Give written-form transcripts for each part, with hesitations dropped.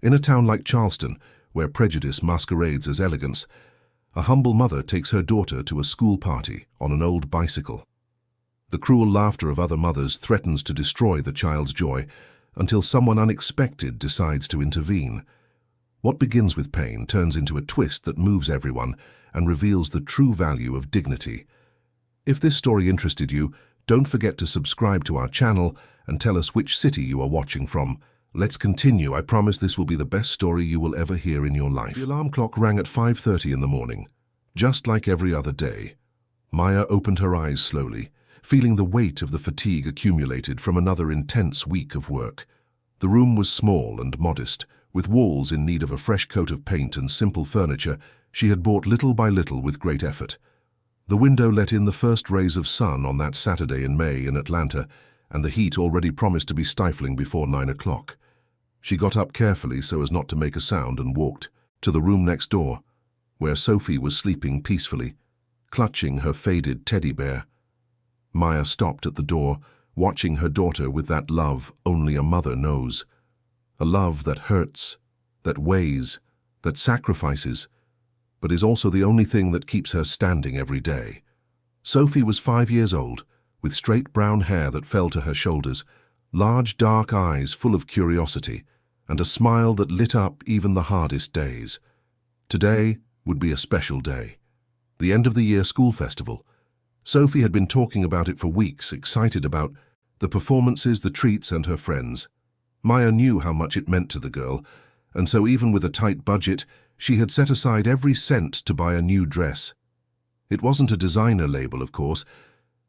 In a town like Charleston, where prejudice masquerades as elegance, a humble mother takes her daughter to a school party on an old bicycle. The cruel laughter of other mothers threatens to destroy the child's joy until someone unexpected decides to intervene. What begins with pain turns into a twist that moves everyone and reveals the true value of dignity. If this story interested you, don't forget to subscribe to our channel and tell us which city you are watching from. Let's continue. I promise this will be the best story you will ever hear in your life. The alarm clock rang at 5:30 in the morning. Just like every other day, Maya opened her eyes slowly, feeling the weight of the fatigue accumulated from another intense week of work. The room was small and modest, with walls in need of a fresh coat of paint and simple furniture she had bought little by little with great effort. The window let in the first rays of sun on that Saturday in May in Atlanta, and the heat already promised to be stifling before 9 o'clock. She got up carefully so as not to make a sound and walked to the room next door, where Sophie was sleeping peacefully, clutching her faded teddy bear. Maya stopped at the door, watching her daughter with that love only a mother knows. A love that hurts, that weighs, that sacrifices, but is also the only thing that keeps her standing every day. Sophie was 5 years old, with straight brown hair that fell to her shoulders, large dark eyes full of curiosity, and a smile that lit up even the hardest days. Today would be a special day. The end of the year school festival. Sophie had been talking about it for weeks, excited about the performances, the treats, and her friends. Maya knew how much it meant to the girl, and so even with a tight budget, she had set aside every cent to buy a new dress. It wasn't a designer label, of course,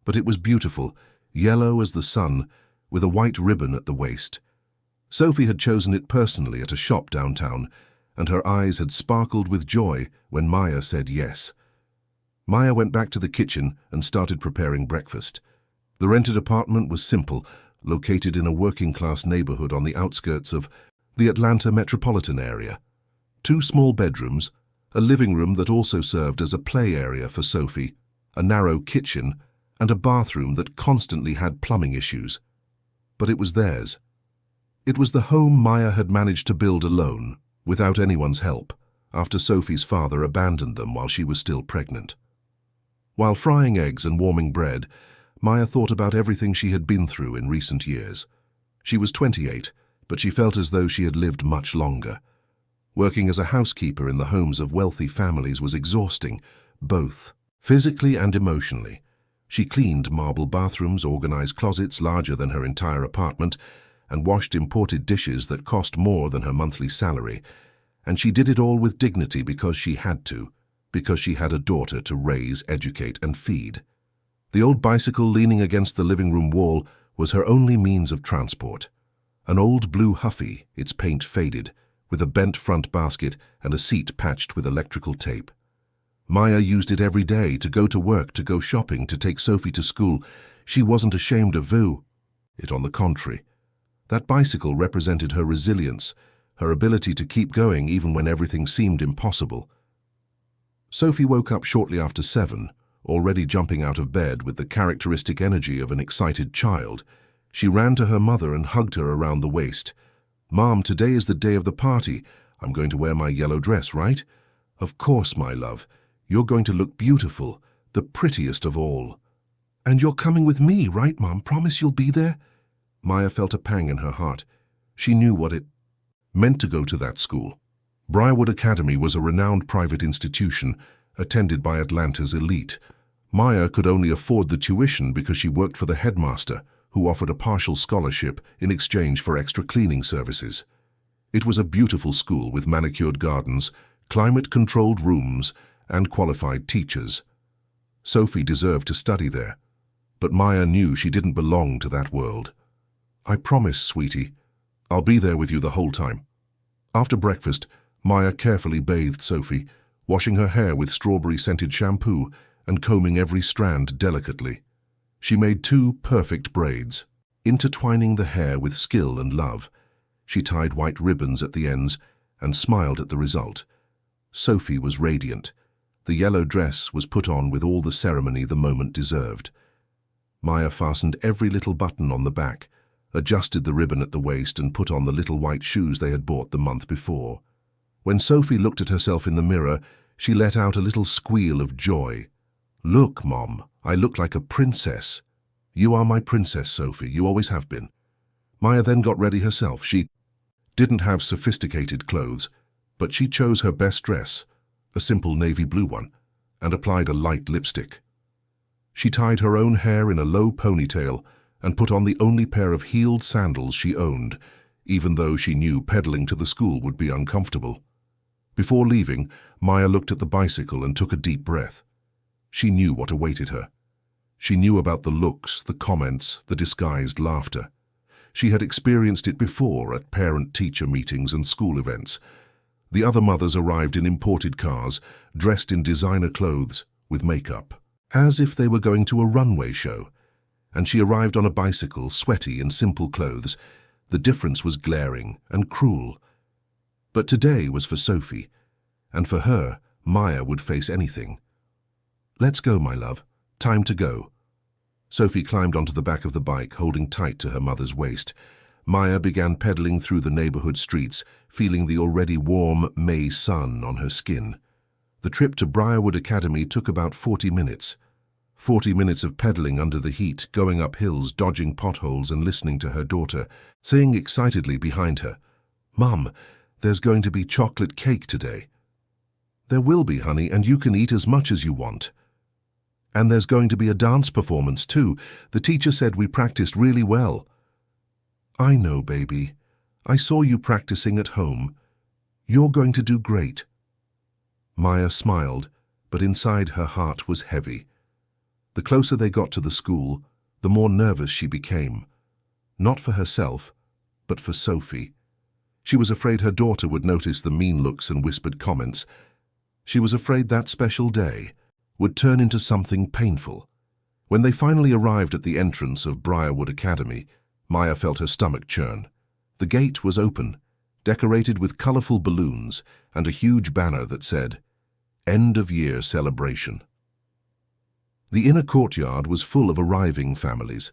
but it was beautiful, yellow as the sun, with a white ribbon at the waist. Sophie had chosen it personally at a shop downtown, and her eyes had sparkled with joy when Maya said yes. Maya went back to the kitchen and started preparing breakfast. The rented apartment was simple, located in a working-class neighborhood on the outskirts of the Atlanta metropolitan area. 2 small bedrooms, a living room that also served as a play area for Sophie, a narrow kitchen, and a bathroom that constantly had plumbing issues. But it was theirs. It was the home Maya had managed to build alone, without anyone's help, after Sophie's father abandoned them while she was still pregnant. While frying eggs and warming bread, Maya thought about everything she had been through in recent years. She was 28, but she felt as though she had lived much longer. Working as a housekeeper in the homes of wealthy families was exhausting, both physically and emotionally. She cleaned marble bathrooms, organized closets larger than her entire apartment, and washed imported dishes that cost more than her monthly salary. And she did it all with dignity because she had to, because she had a daughter to raise, educate, and feed. The old bicycle leaning against the living room wall was her only means of transport. An old blue Huffy, its paint faded, with a bent front basket and a seat patched with electrical tape. Maya used it every day to go to work, to go shopping, to take Sophie to school. She wasn't ashamed of it, on the contrary. That bicycle represented her resilience, her ability to keep going even when everything seemed impossible. Sophie woke up shortly after 7, already jumping out of bed with the characteristic energy of an excited child. She ran to her mother and hugged her around the waist. "Mom, today is the day of the party. I'm going to wear my yellow dress, right?" "Of course, my love. You're going to look beautiful, the prettiest of all." "And you're coming with me, right, Mom? Promise you'll be there?" Maya felt a pang in her heart. She knew what it meant to go to that school. Briarwood Academy was a renowned private institution, attended by Atlanta's elite. Maya could only afford the tuition because she worked for the headmaster, who offered a partial scholarship in exchange for extra cleaning services. It was a beautiful school with manicured gardens, climate-controlled rooms, and qualified teachers. Sophie deserved to study there, but Maya knew she didn't belong to that world. "I promise, sweetie. I'll be there with you the whole time." After breakfast, Maya carefully bathed Sophie, washing her hair with strawberry-scented shampoo and combing every strand delicately. She made 2 perfect braids, intertwining the hair with skill and love. She tied white ribbons at the ends and smiled at the result. Sophie was radiant. The yellow dress was put on with all the ceremony the moment deserved. Maya fastened every little button on the back, adjusted the ribbon at the waist and put on the little white shoes they had bought the month before. When Sophie looked at herself in the mirror, she let out a little squeal of joy. "Look, Mom, I look like a princess." "You are my princess, Sophie, you always have been." Maya then got ready herself. She didn't have sophisticated clothes, but she chose her best dress, a simple navy blue one, and applied a light lipstick. She tied her own hair in a low ponytail and put on the only pair of heeled sandals she owned, even though she knew pedaling to the school would be uncomfortable. Before leaving, Maya looked at the bicycle and took a deep breath. She knew what awaited her. She knew about the looks, the comments, the disguised laughter. She had experienced it before at parent-teacher meetings and school events. The other mothers arrived in imported cars, dressed in designer clothes, with makeup, as if they were going to a runway show. And she arrived on a bicycle, sweaty in simple clothes. The difference was glaring and cruel. But today was for Sophie, and for her, Maya would face anything. "Let's go, my love. Time to go." Sophie climbed onto the back of the bike, holding tight to her mother's waist. Maya began pedaling through the neighborhood streets, feeling the already warm May sun on her skin. The trip to Briarwood Academy took about 40 minutes. 40 minutes of pedaling under the heat, going up hills, dodging potholes and listening to her daughter, saying excitedly behind her, "Mum, there's going to be chocolate cake today." "There will be, honey, and you can eat as much as you want." "And there's going to be a dance performance too. The teacher said we practiced really well." "I know, baby. I saw you practicing at home. You're going to do great." Maya smiled, but inside her heart was heavy. The closer they got to the school, the more nervous she became. Not for herself, but for Sophie. She was afraid her daughter would notice the mean looks and whispered comments. She was afraid that special day would turn into something painful. When they finally arrived at the entrance of Briarwood Academy, Maya felt her stomach churn. The gate was open, decorated with colorful balloons and a huge banner that said, "End of Year Celebration." The inner courtyard was full of arriving families.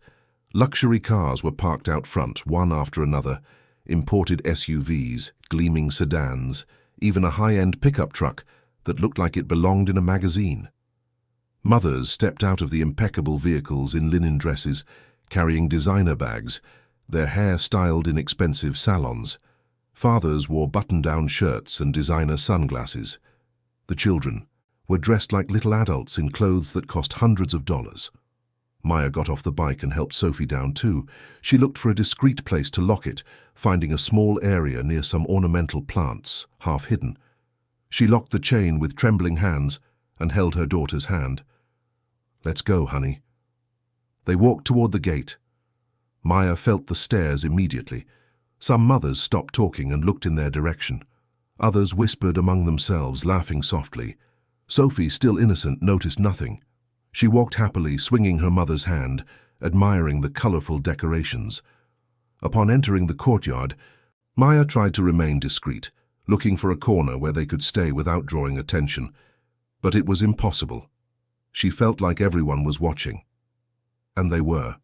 Luxury cars were parked out front, one after another, imported SUVs, gleaming sedans, even a high-end pickup truck that looked like it belonged in a magazine. Mothers stepped out of the impeccable vehicles in linen dresses, carrying designer bags, their hair styled in expensive salons. Fathers wore button-down shirts and designer sunglasses. The children were dressed like little adults in clothes that cost hundreds of dollars. Maya got off the bike and helped Sophie down too. She looked for a discreet place to lock it, finding a small area near some ornamental plants, half hidden. She locked the chain with trembling hands and held her daughter's hand. "Let's go, honey." They walked toward the gate. Maya felt the stares immediately. Some mothers stopped talking and looked in their direction. Others whispered among themselves, laughing softly. Sophie, still innocent, noticed nothing. She walked happily, swinging her mother's hand, admiring the colorful decorations. Upon entering the courtyard, Maya tried to remain discreet, looking for a corner where they could stay without drawing attention. But it was impossible. She felt like everyone was watching. And they were.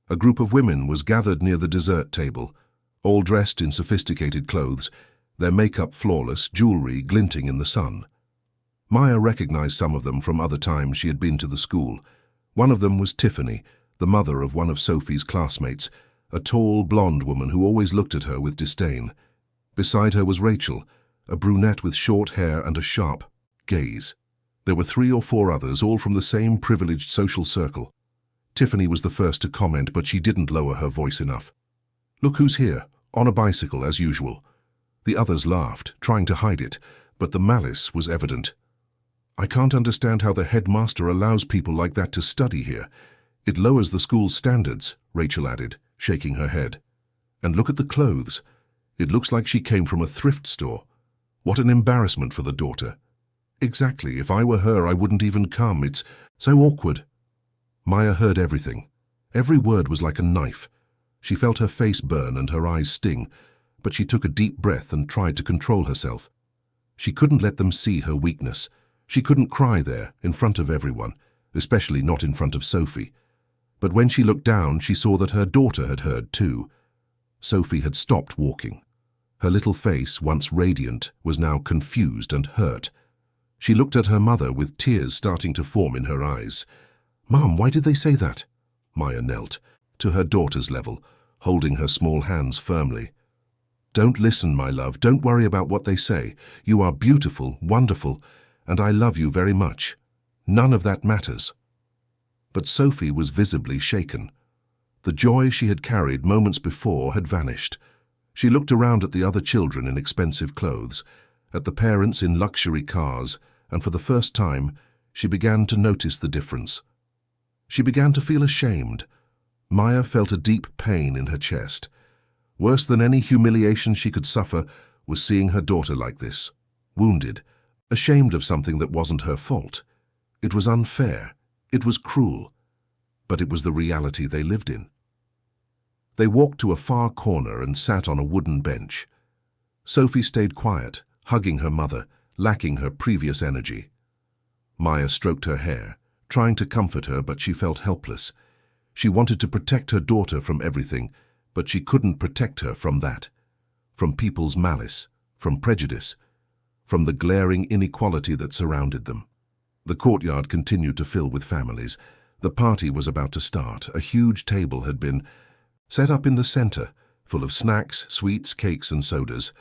A group of women was gathered near the dessert table, all dressed in sophisticated clothes, their makeup flawless, jewelry glinting in the sun. Maya recognized some of them from other times she had been to the school. One of them was Tiffany, the mother of one of Sophie's classmates, a tall, blonde woman who always looked at her with disdain. Beside her was Rachel, a brunette with short hair and a sharp gaze. There were 3 or 4 others, all from the same privileged social circle. Tiffany was the first to comment, but she didn't lower her voice enough. "Look who's here, on a bicycle as usual." The others laughed, trying to hide it, but the malice was evident. "I can't understand how the headmaster allows people like that to study here. It lowers the school's standards," Rachel added, shaking her head. "And look at the clothes. It looks like she came from a thrift store. What an embarrassment for the daughter." "Exactly. If I were her, I wouldn't even come. It's so awkward." Maya heard everything. Every word was like a knife. She felt her face burn and her eyes sting, but she took a deep breath and tried to control herself. She couldn't let them see her weakness. She couldn't cry there, in front of everyone, especially not in front of Sophie. But when she looked down, she saw that her daughter had heard too. Sophie had stopped walking. Her little face, once radiant, was now confused and hurt. She looked at her mother with tears starting to form in her eyes. "Mom, why did they say that?" Maya knelt, to her daughter's level, holding her small hands firmly. "Don't listen, my love. Don't worry about what they say. You are beautiful, wonderful, and I love you very much. None of that matters." But Sophie was visibly shaken. The joy she had carried moments before had vanished. She looked around at the other children in expensive clothes, at the parents in luxury cars, and for the first time, she began to notice the difference. She began to feel ashamed. Maya felt a deep pain in her chest. Worse than any humiliation she could suffer was seeing her daughter like this, wounded, ashamed of something that wasn't her fault. It was unfair. It was cruel. But it was the reality they lived in. They walked to a far corner and sat on a wooden bench. Sophie stayed quiet, hugging her mother, lacking her previous energy. Maya stroked her hair, trying to comfort her, but she felt helpless. She wanted to protect her daughter from everything, but she couldn't protect her from that. From people's malice, from prejudice, from the glaring inequality that surrounded them. The courtyard continued to fill with families. The party was about to start. A huge table had been set up in the center, full of snacks, sweets, cakes, and sodas.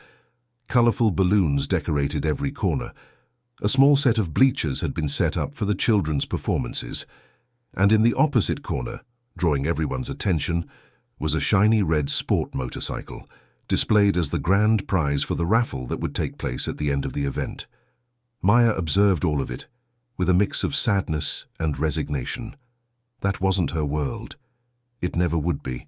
Colorful balloons decorated every corner. A small set of bleachers had been set up for the children's performances. And in the opposite corner, drawing everyone's attention, was a shiny red sport motorcycle, displayed as the grand prize for the raffle that would take place at the end of the event. Maya observed all of it, with a mix of sadness and resignation. That wasn't her world. It never would be.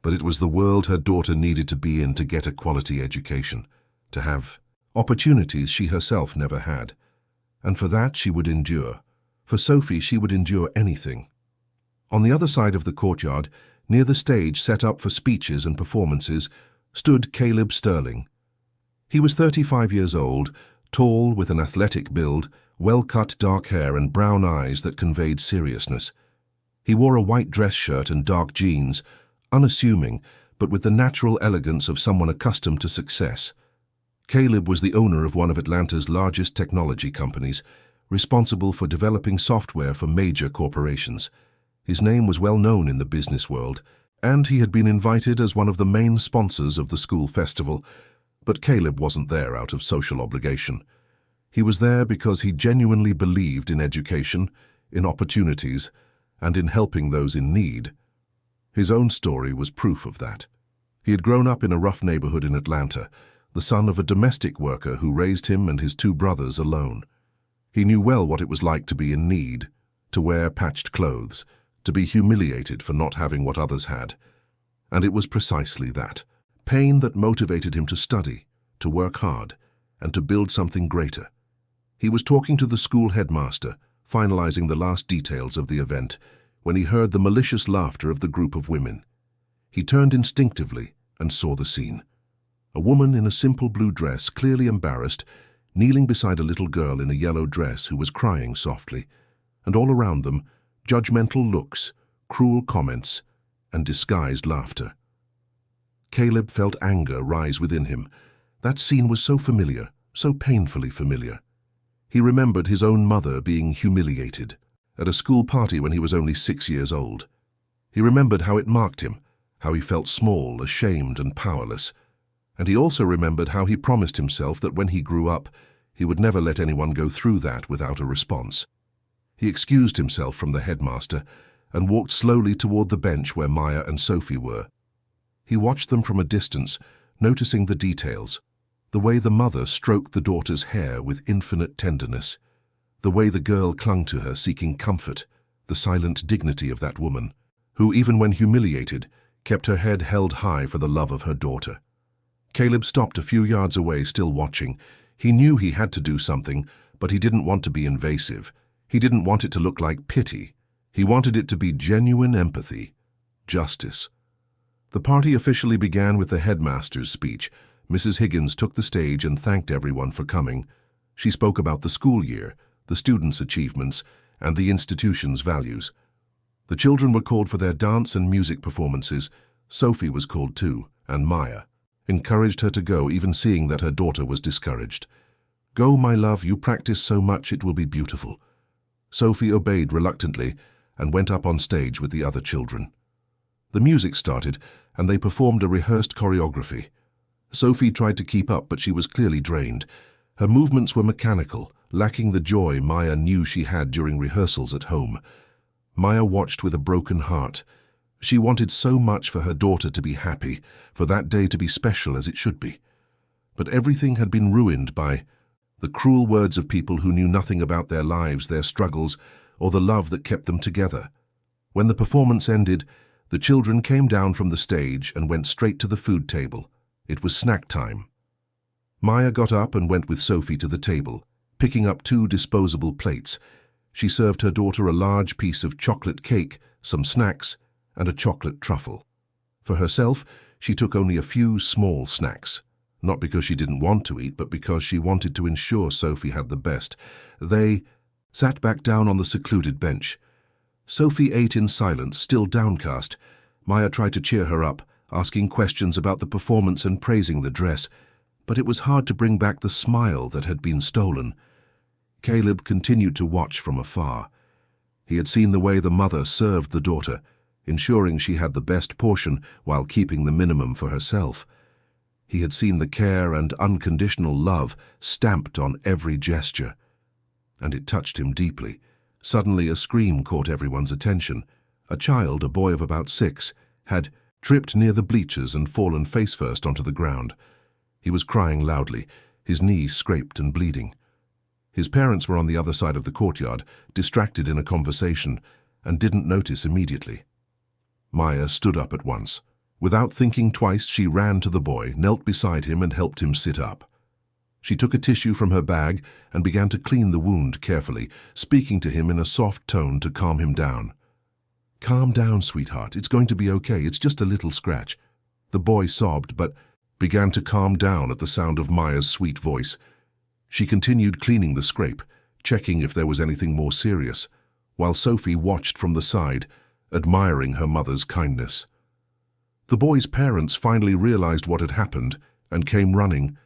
But it was the world her daughter needed to be in to get a quality education, to have opportunities she herself never had. And for that she would endure. For Sophie, she would endure anything. On the other side of the courtyard, near the stage set up for speeches and performances, stood Caleb Sterling. He was 35 years old, tall with an athletic build, well-cut dark hair and brown eyes that conveyed seriousness. He wore a white dress shirt and dark jeans, unassuming, but with the natural elegance of someone accustomed to success. Caleb was the owner of one of Atlanta's largest technology companies, responsible for developing software for major corporations. His name was well known in the business world, and he had been invited as one of the main sponsors of the school festival, but Caleb wasn't there out of social obligation. He was there because he genuinely believed in education, in opportunities, and in helping those in need. His own story was proof of that. He had grown up in a rough neighborhood in Atlanta, the son of a domestic worker who raised him and his two brothers alone. He knew well what it was like to be in need, to wear patched clothes, to be humiliated for not having what others had. And it was precisely that, pain that motivated him to study, to work hard, and to build something greater. He was talking to the school headmaster, finalizing the last details of the event, when he heard the malicious laughter of the group of women. He turned instinctively and saw the scene. A woman in a simple blue dress, clearly embarrassed, kneeling beside a little girl in a yellow dress who was crying softly, and all around them, judgmental looks, cruel comments, and disguised laughter. Caleb felt anger rise within him. That scene was so familiar, so painfully familiar. He remembered his own mother being humiliated at a school party when he was only 6 years old. He remembered how it marked him, how he felt small, ashamed, and powerless. And he also remembered how he promised himself that when he grew up, he would never let anyone go through that without a response. He excused himself from the headmaster and walked slowly toward the bench where Maya and Sophie were. He watched them from a distance, noticing the details, the way the mother stroked the daughter's hair with infinite tenderness, the way the girl clung to her seeking comfort, the silent dignity of that woman, who, even when humiliated, kept her head held high for the love of her daughter. Caleb stopped a few yards away, still watching. He knew he had to do something, but he didn't want to be invasive. He didn't want it to look like pity. He wanted it to be genuine empathy, justice. The party officially began with the headmaster's speech. Mrs. Higgins took the stage and thanked everyone for coming. She spoke about the school year, the students' achievements, and the institution's values. The children were called for their dance and music performances. Sophie was called too, and Maya encouraged her to go, even seeing that her daughter was discouraged. "Go, my love, you practice so much, it will be beautiful." Sophie obeyed reluctantly and went up on stage with the other children. The music started, and they performed a rehearsed choreography. Sophie tried to keep up, but she was clearly drained. Her movements were mechanical, lacking the joy Maya knew she had during rehearsals at home. Maya watched with a broken heart. She wanted so much for her daughter to be happy, for that day to be special as it should be. But everything had been ruined by the cruel words of people who knew nothing about their lives, their struggles, or the love that kept them together. When the performance ended, the children came down from the stage and went straight to the food table. It was snack time. Maya got up and went with Sophie to the table, picking up 2 disposable plates. She served her daughter a large piece of chocolate cake, some snacks, and a chocolate truffle. For herself, she took only a few small snacks, not because she didn't want to eat, but because she wanted to ensure Sophie had the best. They sat back down on the secluded bench. Sophie ate in silence, still downcast. Maya tried to cheer her up, asking questions about the performance and praising the dress, but it was hard to bring back the smile that had been stolen. Caleb continued to watch from afar. He had seen the way the mother served the daughter, ensuring she had the best portion while keeping the minimum for herself. He had seen the care and unconditional love stamped on every gesture, and it touched him deeply. Suddenly a scream caught everyone's attention. A child, a boy of about 6, had tripped near the bleachers and fallen face first onto the ground. He was crying loudly, his knee scraped and bleeding. His parents were on the other side of the courtyard, distracted in a conversation, and didn't notice immediately. Maya stood up at once. Without thinking twice, she ran to the boy, knelt beside him, and helped him sit up. She took a tissue from her bag and began to clean the wound carefully, speaking to him in a soft tone to calm him down. "Calm down, sweetheart. It's going to be okay. It's just a little scratch." The boy sobbed, but began to calm down at the sound of Maya's sweet voice. She continued cleaning the scrape, checking if there was anything more serious, while Sophie watched from the side, admiring her mother's kindness. The boy's parents finally realized what had happened and came running.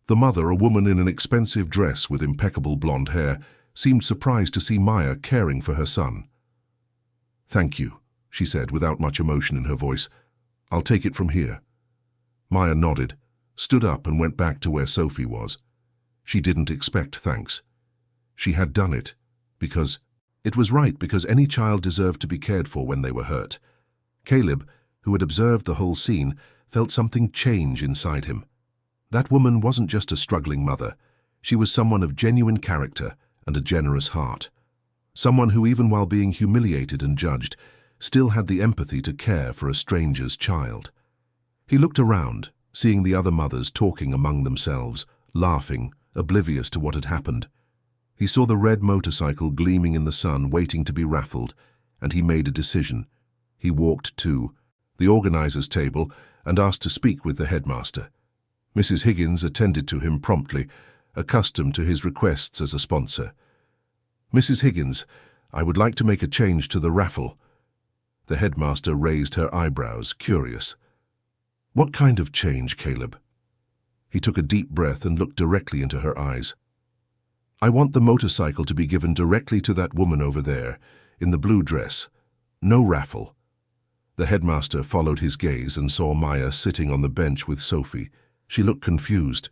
The mother, a woman in an expensive dress with impeccable blonde hair, seemed surprised to see Maya caring for her son. "Thank you," she said without much emotion in her voice. "I'll take it from here." Maya nodded, stood up and went back to where Sophie was. She didn't expect thanks. She had done it because it was right, because any child deserved to be cared for when they were hurt. Caleb, who had observed the whole scene, felt something change inside him. That woman wasn't just a struggling mother. She was someone of genuine character and a generous heart. Someone who, even while being humiliated and judged, still had the empathy to care for a stranger's child. He looked around, seeing the other mothers talking among themselves, laughing, oblivious to what had happened. He saw the red motorcycle gleaming in the sun, waiting to be raffled, and he made a decision. He walked to the organizer's table and asked to speak with the headmaster. Mrs. Higgins attended to him promptly, accustomed to his requests as a sponsor. "Mrs. Higgins, I would like to make a change to the raffle." The headmaster raised her eyebrows, curious. "What kind of change, Caleb?" He took a deep breath and looked directly into her eyes. "I want the motorcycle to be given directly to that woman over there, in the blue dress. No raffle." The headmaster followed his gaze and saw Maya sitting on the bench with Sophie. She looked confused.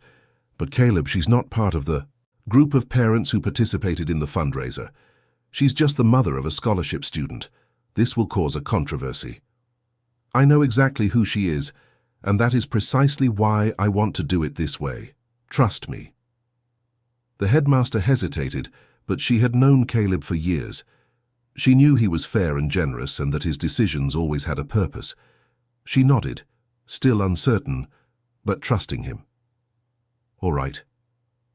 "But Caleb, she's not part of the group of parents who participated in the fundraiser. She's just the mother of a scholarship student. This will cause a controversy." "I know exactly who she is, and that is precisely why I want to do it this way. Trust me." The headmaster hesitated, but she had known Caleb for years. She knew he was fair and generous and that his decisions always had a purpose. She nodded, still uncertain, but trusting him. "All right.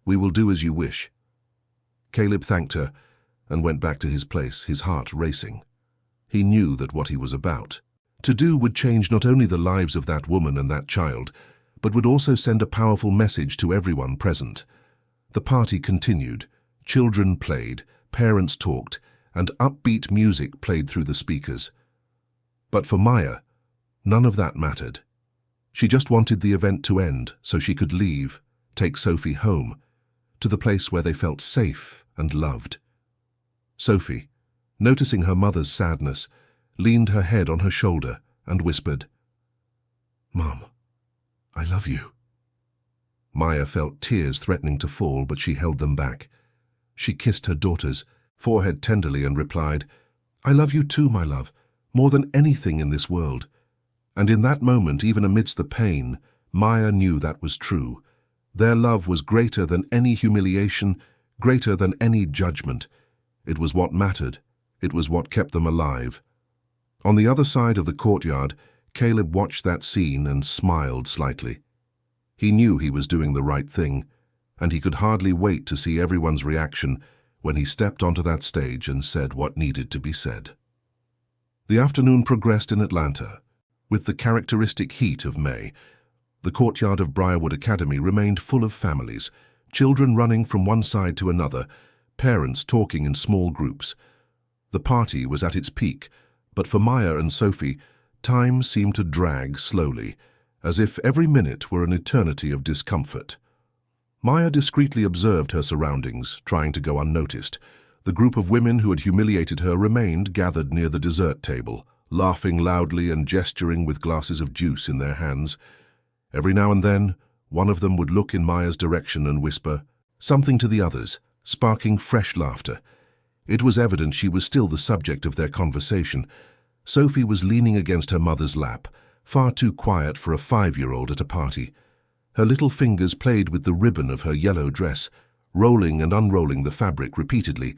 We will do as you wish." Caleb thanked her and went back to his place, his heart racing. He knew that what he was about to do would change not only the lives of that woman and that child, but would also send a powerful message to everyone present. The party continued. Children played, parents talked, and upbeat music played through the speakers. But for Maya, none of that mattered. She just wanted the event to end so she could leave, take Sophie home, to the place where they felt safe and loved. Sophie, noticing her mother's sadness, leaned her head on her shoulder and whispered, "Mom, I love you." Maya felt tears threatening to fall, but she held them back. She kissed her daughter's forehead tenderly and replied, "I love you too, my love, more than anything in this world." And in that moment, even amidst the pain, Maya knew that was true. Their love was greater than any humiliation, greater than any judgment. It was what mattered. It was what kept them alive. On the other side of the courtyard, Caleb watched that scene and smiled slightly. He knew he was doing the right thing, and he could hardly wait to see everyone's reaction when he stepped onto that stage and said what needed to be said. The afternoon progressed in Atlanta. With the characteristic heat of May, the courtyard of Briarwood Academy remained full of families, children running from one side to another, parents talking in small groups. The party was at its peak, but for Maya and Sophie, time seemed to drag slowly, as if every minute were an eternity of discomfort. Maya discreetly observed her surroundings, trying to go unnoticed. The group of women who had humiliated her remained gathered near the dessert table, laughing loudly and gesturing with glasses of juice in their hands. Every now and then, one of them would look in Maya's direction and whisper something to the others, sparking fresh laughter. It was evident she was still the subject of their conversation. Sophie was leaning against her mother's lap, far too quiet for a 5-year-old at a party. Her little fingers played with the ribbon of her yellow dress, rolling and unrolling the fabric repeatedly.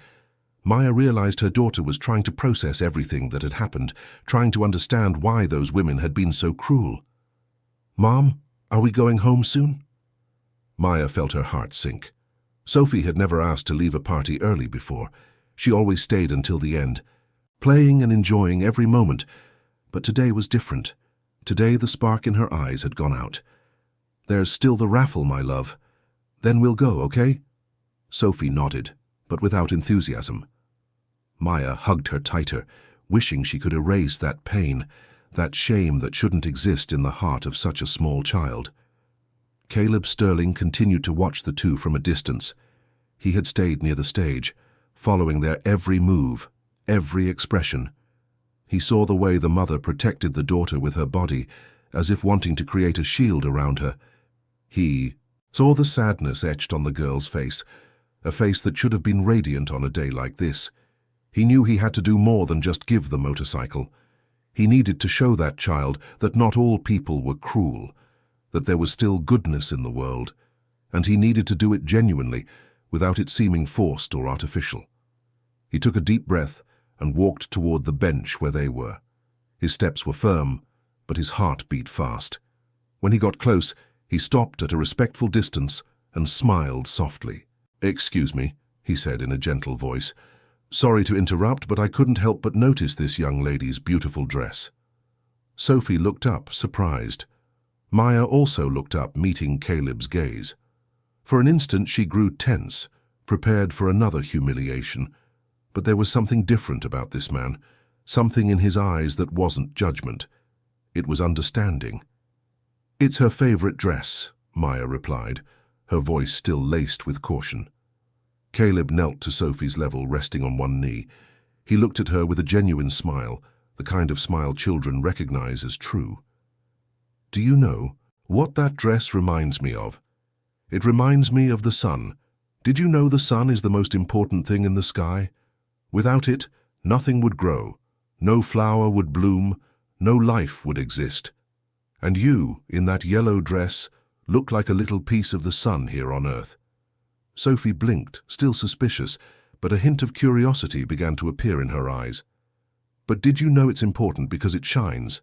Maya realized her daughter was trying to process everything that had happened, trying to understand why those women had been so cruel. "Mom, are we going home soon?" Maya felt her heart sink. Sophie had never asked to leave a party early before. She always stayed until the end, playing and enjoying every moment. But today was different. Today the spark in her eyes had gone out. "There's still the raffle, my love. Then we'll go, okay?" Sophie nodded, but without enthusiasm. Maya hugged her tighter, wishing she could erase that pain, that shame that shouldn't exist in the heart of such a small child. Caleb Sterling continued to watch the two from a distance. He had stayed near the stage, following their every move, every expression. He saw the way the mother protected the daughter with her body, as if wanting to create a shield around her. He saw the sadness etched on the girl's face, a face that should have been radiant on a day like this. He knew he had to do more than just give the motorcycle. He needed to show that child that not all people were cruel, that there was still goodness in the world, and he needed to do it genuinely, without it seeming forced or artificial. He took a deep breath and walked toward the bench where they were. His steps were firm, but his heart beat fast. When he got close, he stopped at a respectful distance and smiled softly. "Excuse me," he said in a gentle voice. "Sorry to interrupt, but I couldn't help but notice this young lady's beautiful dress." Sophie looked up, surprised. Maya also looked up, meeting Caleb's gaze. For an instant she grew tense, prepared for another humiliation. But there was something different about this man, something in his eyes that wasn't judgment. It was understanding. "It's her favorite dress," Maya replied, her voice still laced with caution. Caleb knelt to Sophie's level, resting on one knee. He looked at her with a genuine smile, the kind of smile children recognize as true. "Do you know what that dress reminds me of? It reminds me of the sun. Did you know the sun is the most important thing in the sky? Without it, nothing would grow, no flower would bloom, no life would exist. And you, in that yellow dress, look like a little piece of the sun here on earth." Sophie blinked, still suspicious, but a hint of curiosity began to appear in her eyes. "But did you know it's important because it shines?"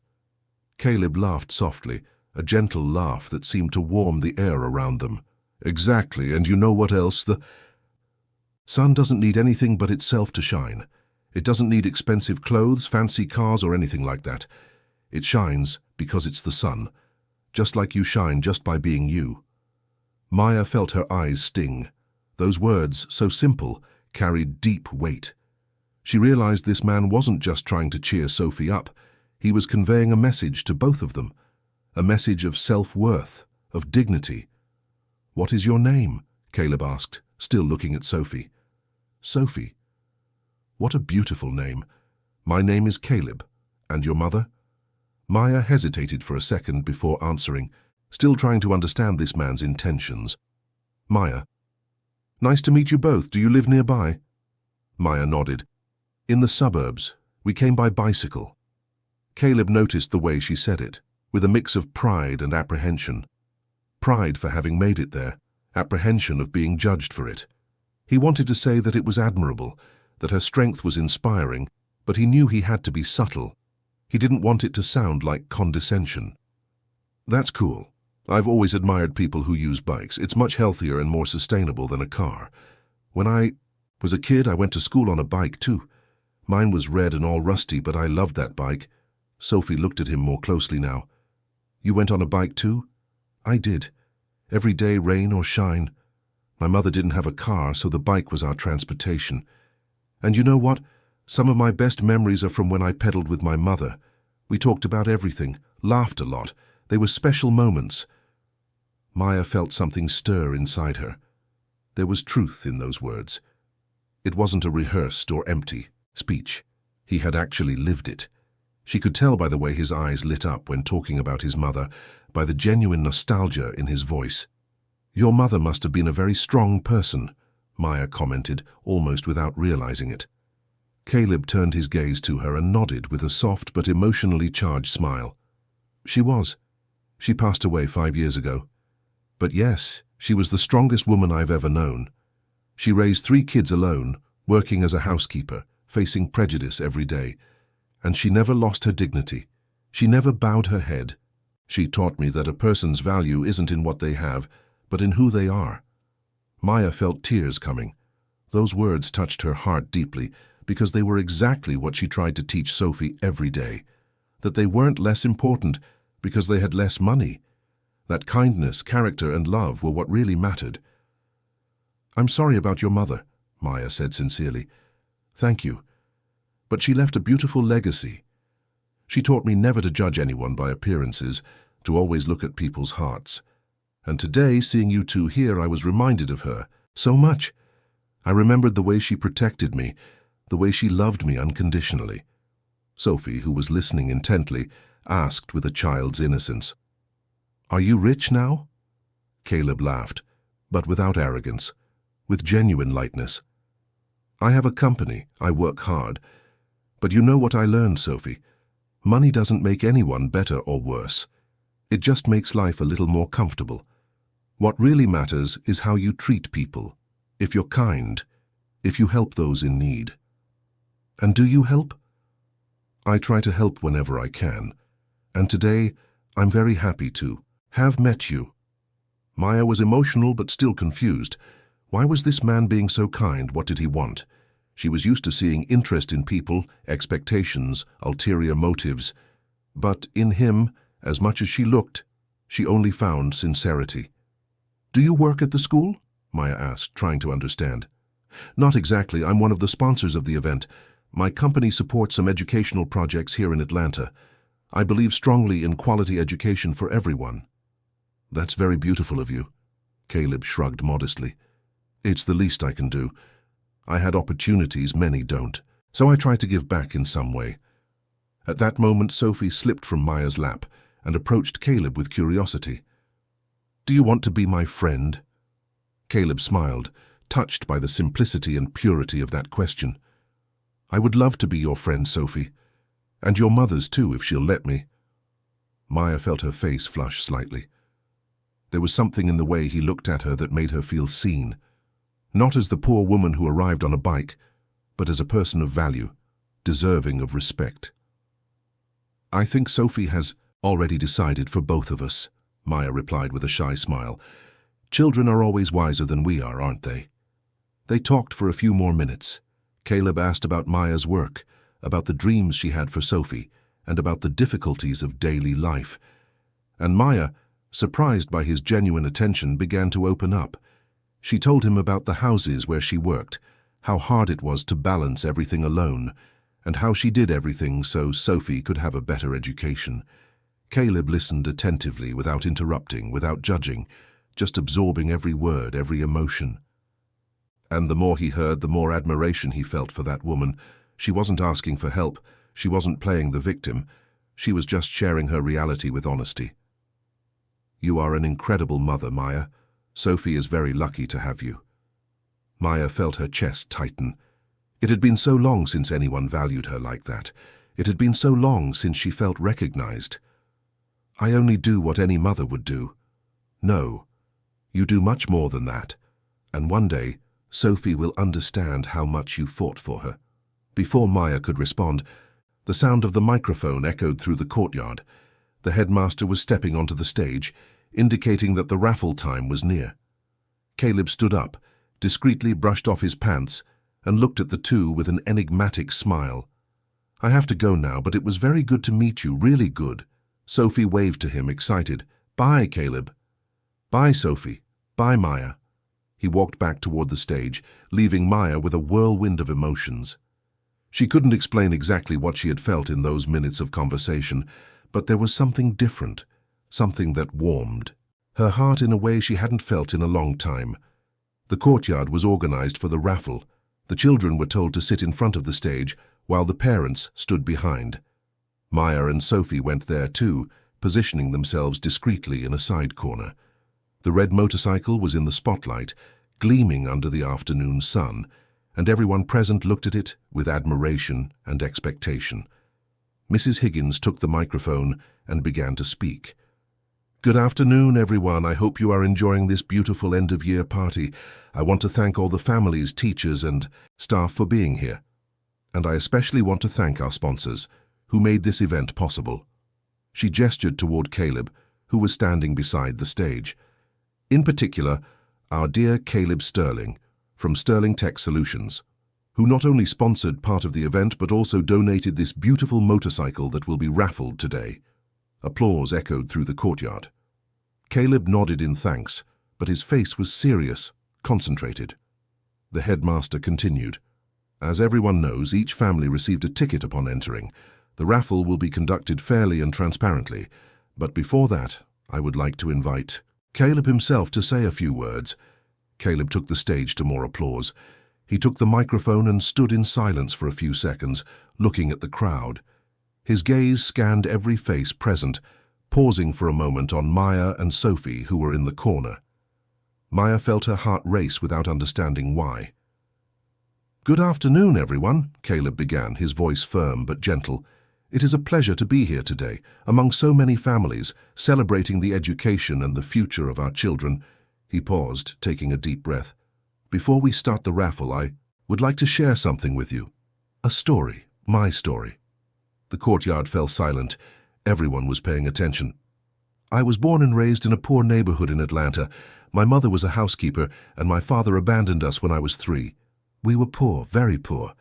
Caleb laughed softly, a gentle laugh that seemed to warm the air around them. "Exactly, and you know what else? The sun doesn't need anything but itself to shine. It doesn't need expensive clothes, fancy cars, or anything like that. It shines because it's the sun, just like you shine just by being you." Maya felt her eyes sting. Those words, so simple, carried deep weight. She realized this man wasn't just trying to cheer Sophie up. He was conveying a message to both of them, a message of self-worth, of dignity. "What is your name?" Caleb asked, still looking at Sophie. "Sophie. What a beautiful name. My name is Caleb. And your mother?" Maya hesitated for a second before answering, still trying to understand this man's intentions. "Maya. Nice to meet you both. Do you live nearby?" Maya nodded. "In the suburbs. We came by bicycle." Caleb noticed the way she said it, with a mix of pride and apprehension. Pride for having made it there, apprehension of being judged for it. He wanted to say that it was admirable, that her strength was inspiring, but he knew he had to be subtle. He didn't want it to sound like condescension. "That's cool. I've always admired people who use bikes. It's much healthier and more sustainable than a car. When I was a kid, I went to school on a bike too. Mine was red and all rusty, but I loved that bike." Sophie looked at him more closely now. "You went on a bike too?" "I did. Every day, rain or shine. My mother didn't have a car, so the bike was our transportation. And you know what? Some of my best memories are from when I pedaled with my mother. We talked about everything, laughed a lot. They were special moments." Maya felt something stir inside her. There was truth in those words. It wasn't a rehearsed or empty speech. He had actually lived it. She could tell by the way his eyes lit up when talking about his mother, by the genuine nostalgia in his voice. "Your mother must have been a very strong person," Maya commented, almost without realizing it. Caleb turned his gaze to her and nodded with a soft but emotionally charged smile. "She was. She passed away 5 years ago. But yes, she was the strongest woman I've ever known. She raised 3 kids alone, working as a housekeeper, facing prejudice every day. And she never lost her dignity. She never bowed her head. She taught me that a person's value isn't in what they have, but in who they are." Maya felt tears coming. Those words touched her heart deeply, because they were exactly what she tried to teach Sophie every day. That they weren't less important because they had less money. That kindness, character, and love were what really mattered. "I'm sorry about your mother," Maya said sincerely. "Thank you. But she left a beautiful legacy. She taught me never to judge anyone by appearances, to always look at people's hearts. And today, seeing you two here, I was reminded of her so much. I remembered the way she protected me, the way she loved me unconditionally." Sophie, who was listening intently, asked with a child's innocence, "Are you rich now?" Caleb laughed, but without arrogance, with genuine lightness. "I have a company. I work hard. But you know what I learned, Sophie? Money doesn't make anyone better or worse. It just makes life a little more comfortable. What really matters is how you treat people, if you're kind, if you help those in need." "And do you help?" "I try to help whenever I can. And today, I'm very happy to have met you." Maya was emotional but still confused. Why was this man being so kind? What did he want? She was used to seeing interest in people, expectations, ulterior motives. But in him, as much as she looked, she only found sincerity. "Do you work at the school?" Maya asked, trying to understand. "Not exactly. I'm one of the sponsors of the event. My company supports some educational projects here in Atlanta. I believe strongly in quality education for everyone." "That's very beautiful of you." Caleb shrugged modestly. "It's the least I can do. I had opportunities many don't, so I try to give back in some way." At that moment, Sophie slipped from Maya's lap and approached Caleb with curiosity. "Do you want to be my friend?" Caleb smiled, touched by the simplicity and purity of that question. "I would love to be your friend, Sophie. And your mother's too, if she'll let me." Maya felt her face flush slightly. There was something in the way he looked at her that made her feel seen. Not as the poor woman who arrived on a bike, but as a person of value, deserving of respect. "I think Sophie has already decided for both of us," Maya replied with a shy smile. "Children are always wiser than we are, aren't they?" They talked for a few more minutes. Caleb asked about Maya's work, about the dreams she had for Sophie, and about the difficulties of daily life. And Maya, surprised by his genuine attention, began to open up. She told him about the houses where she worked, how hard it was to balance everything alone, and how she did everything so Sophie could have a better education. Caleb listened attentively, without interrupting, without judging, just absorbing every word, every emotion. And the more he heard, the more admiration he felt for that woman. She wasn't asking for help, she wasn't playing the victim, she was just sharing her reality with honesty. "You are an incredible mother, Maya. Sophie is very lucky to have you." Maya felt her chest tighten. It had been so long since anyone valued her like that. It had been so long since she felt recognized. "I only do what any mother would do." "No, you do much more than that. And one day, Sophie will understand how much you fought for her." Before Maya could respond, the sound of the microphone echoed through the courtyard. The headmaster was stepping onto the stage, indicating that the raffle time was near. Caleb stood up, discreetly brushed off his pants, and looked at the two with an enigmatic smile. "I have to go now, but it was very good to meet you, really good." Sophie waved to him, excited. "Bye, Caleb." "Bye, Sophie. Bye, Maya." He walked back toward the stage, leaving Maya with a whirlwind of emotions. She couldn't explain exactly what she had felt in those minutes of conversation, but there was something different, something that warmed her heart in a way she hadn't felt in a long time. The courtyard was organized for the raffle. The children were told to sit in front of the stage, while the parents stood behind. Maya and Sophie went there too, positioning themselves discreetly in a side corner. The red motorcycle was in the spotlight, gleaming under the afternoon sun, and everyone present looked at it with admiration and expectation. Mrs. Higgins took the microphone and began to speak. "Good afternoon, everyone. I hope you are enjoying this beautiful end-of-year party. I want to thank all the families, teachers, and staff for being here. And I especially want to thank our sponsors, who made this event possible." She gestured toward Caleb, who was standing beside the stage. "In particular, our dear Caleb Sterling, from Sterling Tech Solutions, who not only sponsored part of the event but also donated this beautiful motorcycle that will be raffled today." Applause echoed through the courtyard. Caleb nodded in thanks, but his face was serious, concentrated. The headmaster continued. "As everyone knows, each family received a ticket upon entering. The raffle will be conducted fairly and transparently, but before that, I would like to invite Caleb himself to say a few words." Caleb took the stage to more applause. He took the microphone and stood in silence for a few seconds, looking at the crowd. His gaze scanned every face present, pausing for a moment on Maya and Sophie, who were in the corner. Maya felt her heart race without understanding why. "Good afternoon, everyone," Caleb began, his voice firm but gentle. "It is a pleasure to be here today, among so many families, celebrating the education and the future of our children." He paused, taking a deep breath. "Before we start the raffle, I would like to share something with you. A story, my story." The courtyard fell silent. Everyone was paying attention. "I was born and raised in a poor neighborhood in Atlanta. My mother was a housekeeper, and my father abandoned us when I was 3. We were poor, very poor.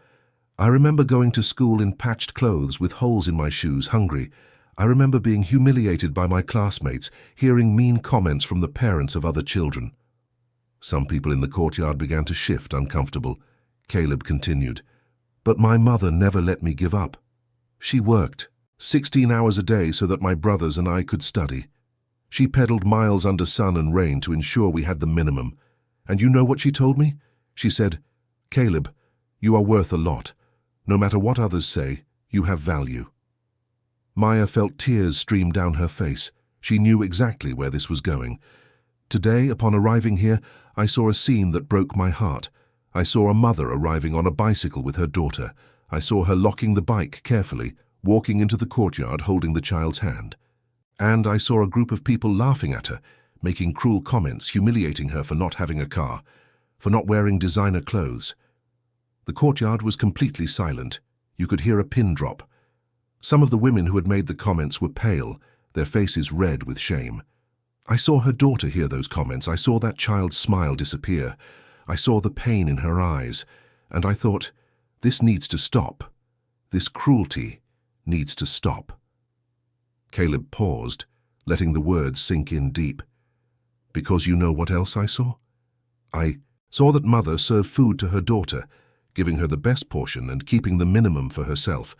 I remember going to school in patched clothes with holes in my shoes, hungry. I remember being humiliated by my classmates, hearing mean comments from the parents of other children." Some people in the courtyard began to shift, uncomfortable. Caleb continued. "But my mother never let me give up. She worked 16 hours a day so that my brothers and I could study. She peddled miles under sun and rain to ensure we had the minimum. And you know what she told me? She said, 'Caleb, you are worth a lot. No matter what others say, you have value.'" Maya felt tears stream down her face. She knew exactly where this was going. "Today, upon arriving here, I saw a scene that broke my heart. I saw a mother arriving on a bicycle with her daughter. I saw her locking the bike carefully, walking into the courtyard holding the child's hand. And I saw a group of people laughing at her, making cruel comments, humiliating her for not having a car, for not wearing designer clothes. The courtyard was completely silent. You could hear a pin drop. Some of the women who had made the comments were pale, their faces red with shame. I saw her daughter hear those comments. I saw that child's smile disappear. I saw the pain in her eyes, and I thought, this needs to stop. This cruelty needs to stop." Caleb paused, letting the words sink in deep. "Because you know what else I saw? I saw that mother served food to her daughter, giving her the best portion and keeping the minimum for herself.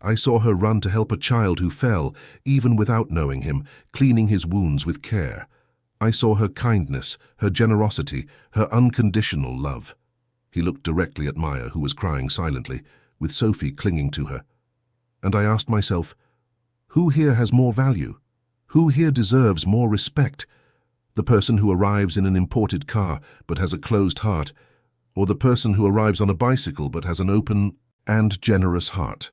I saw her run to help a child who fell, even without knowing him, cleaning his wounds with care. I saw her kindness, her generosity, her unconditional love. He looked directly at Maya, who was crying silently, with Sophie clinging to her. And I asked myself, who here has more value? Who here deserves more respect? The person who arrives in an imported car but has a closed heart, or the person who arrives on a bicycle but has an open and generous heart?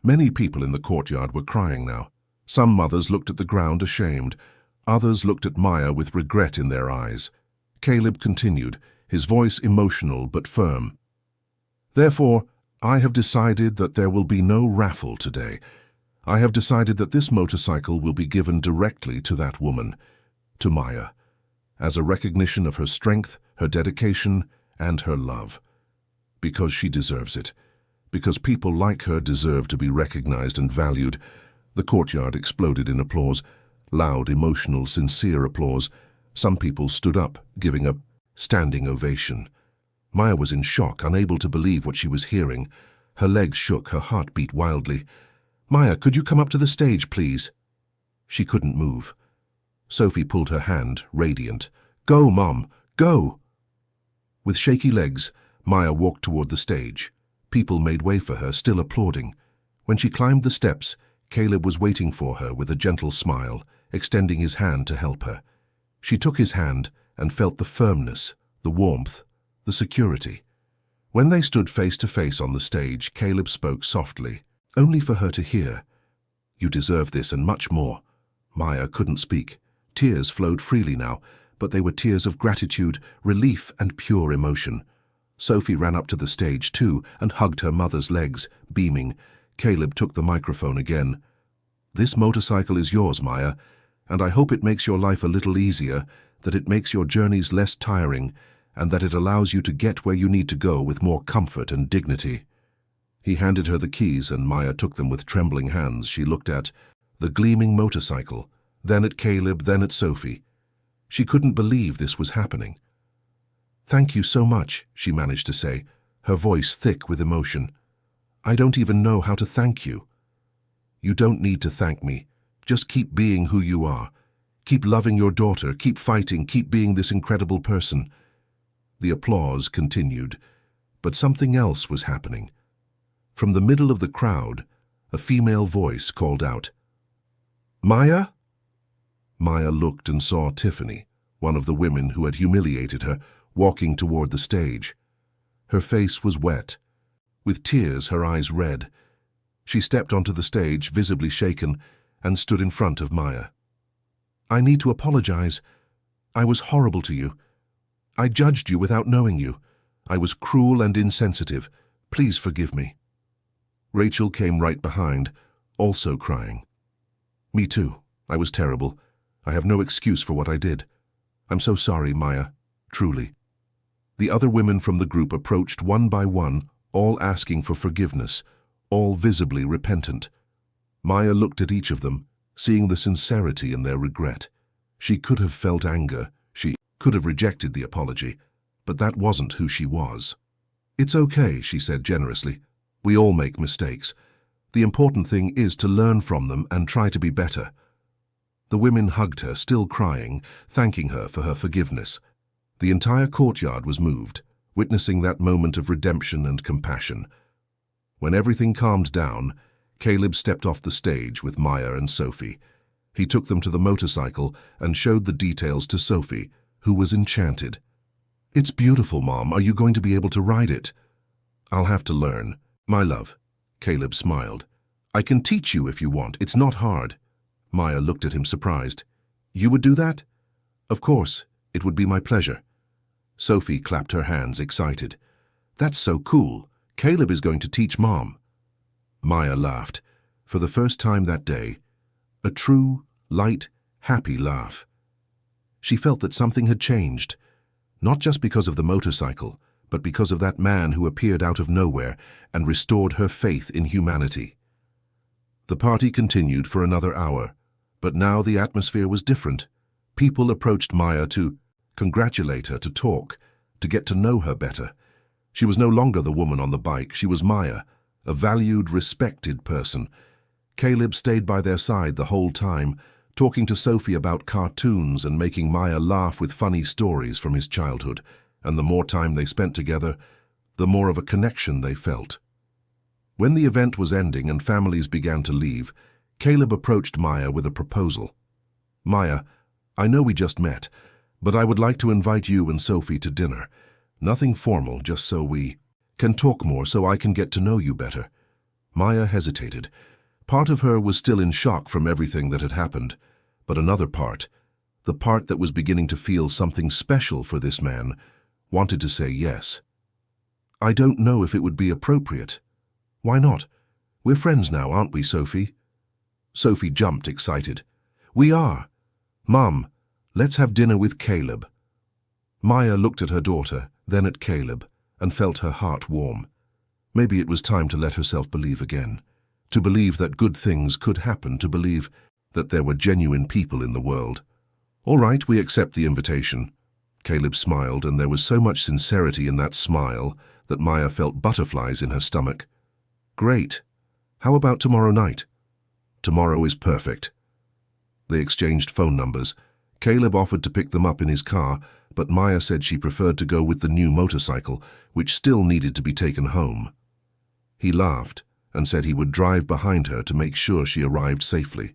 Many people in the courtyard were crying now. Some mothers looked at the ground ashamed. Others looked at Maya with regret in their eyes. Caleb continued, his voice emotional but firm. Therefore, I have decided that there will be no raffle today. I have decided that this motorcycle will be given directly to that woman, to Maya, as a recognition of her strength, her dedication, and her love. Because she deserves it. Because people like her deserve to be recognized and valued. The courtyard exploded in applause. Loud, emotional, sincere applause. Some people stood up, giving a standing ovation. Maya was in shock, unable to believe what she was hearing. Her legs shook, her heart beat wildly. Maya, could you come up to the stage, please? She couldn't move. Sophie pulled her hand, radiant. Go, Mom, go! With shaky legs, Maya walked toward the stage. People made way for her, still applauding. When she climbed the steps, Caleb was waiting for her with a gentle smile, extending his hand to help her. She took his hand and felt the firmness, the warmth, the security. When they stood face to face on the stage, Caleb spoke softly, only for her to hear. You deserve this and much more. Maya couldn't speak. Tears flowed freely now, but they were tears of gratitude, relief, and pure emotion. Sophie ran up to the stage too and hugged her mother's legs, beaming. Caleb took the microphone again. This motorcycle is yours, Maya, and I hope it makes your life a little easier, that it makes your journeys less tiring, and that it allows you to get where you need to go with more comfort and dignity. He handed her the keys, and Maya took them with trembling hands. She looked at the gleaming motorcycle, then at Caleb, then at Sophie. She couldn't believe this was happening. Thank you so much, she managed to say, her voice thick with emotion. I don't even know how to thank you. You don't need to thank me. Just keep being who you are. Keep loving your daughter, keep fighting, keep being this incredible person. The applause continued, but something else was happening. From the middle of the crowd, a female voice called out, Maya? Maya looked and saw Tiffany, one of the women who had humiliated her, walking toward the stage. Her face was wet. With tears, her eyes red. She stepped onto the stage, visibly shaken, and stood in front of Maya. I need to apologize. I was horrible to you. I judged you without knowing you. I was cruel and insensitive. Please forgive me. Rachel came right behind, also crying. Me too. I was terrible. I have no excuse for what I did. I'm so sorry, Maya. Truly. The other women from the group approached one by one, all asking for forgiveness, all visibly repentant. Maya looked at each of them, seeing the sincerity in their regret. She could have felt anger. She could have rejected the apology, but that wasn't who she was. It's okay, she said generously. We all make mistakes. The important thing is to learn from them and try to be better. The women hugged her, still crying, thanking her for her forgiveness. The entire courtyard was moved, witnessing that moment of redemption and compassion. When everything calmed down, Caleb stepped off the stage with Maya and Sophie. He took them to the motorcycle and showed the details to Sophie, who was enchanted. It's beautiful, Mom. Are you going to be able to ride it? I'll have to learn. My love. Caleb smiled. I can teach you if you want. It's not hard. Maya looked at him surprised. You would do that? Of course. It would be my pleasure. Sophie clapped her hands, excited. That's so cool. Caleb is going to teach Mom. Maya laughed, for the first time that day. A true, light, happy laugh. She felt that something had changed, not just because of the motorcycle, but because of that man who appeared out of nowhere and restored her faith in humanity. The party continued for another hour, but now the atmosphere was different. People approached Maya to congratulate her, to talk, to get to know her better. She was no longer the woman on the bike. She was Maya, a valued, respected person. Caleb stayed by their side the whole time, talking to Sophie about cartoons and making Maya laugh with funny stories from his childhood. And the more time they spent together, the more of a connection they felt. When the event was ending and families began to leave, Caleb approached Maya with a proposal. "Maya, I know we just met, but I would like to invite you and Sophie to dinner. Nothing formal, just so we can talk more, so I can get to know you better." Maya hesitated. Part of her was still in shock from everything that had happened, but another part, the part that was beginning to feel something special for this man, wanted to say yes. "I don't know if it would be appropriate." "Why not? We're friends now, aren't we, Sophie?" Sophie jumped, excited. "We are. Mum, let's have dinner with Caleb." Maya looked at her daughter, then at Caleb, and felt her heart warm. Maybe it was time to let herself believe again, to believe that good things could happen, to believe that there were genuine people in the world. "All right, we accept the invitation." Caleb smiled, and there was so much sincerity in that smile that Maya felt butterflies in her stomach. "Great. How about tomorrow night?" "Tomorrow is perfect." They exchanged phone numbers. Caleb offered to pick them up in his car, but Maya said she preferred to go with the new motorcycle, which still needed to be taken home. He laughed and said he would drive behind her to make sure she arrived safely.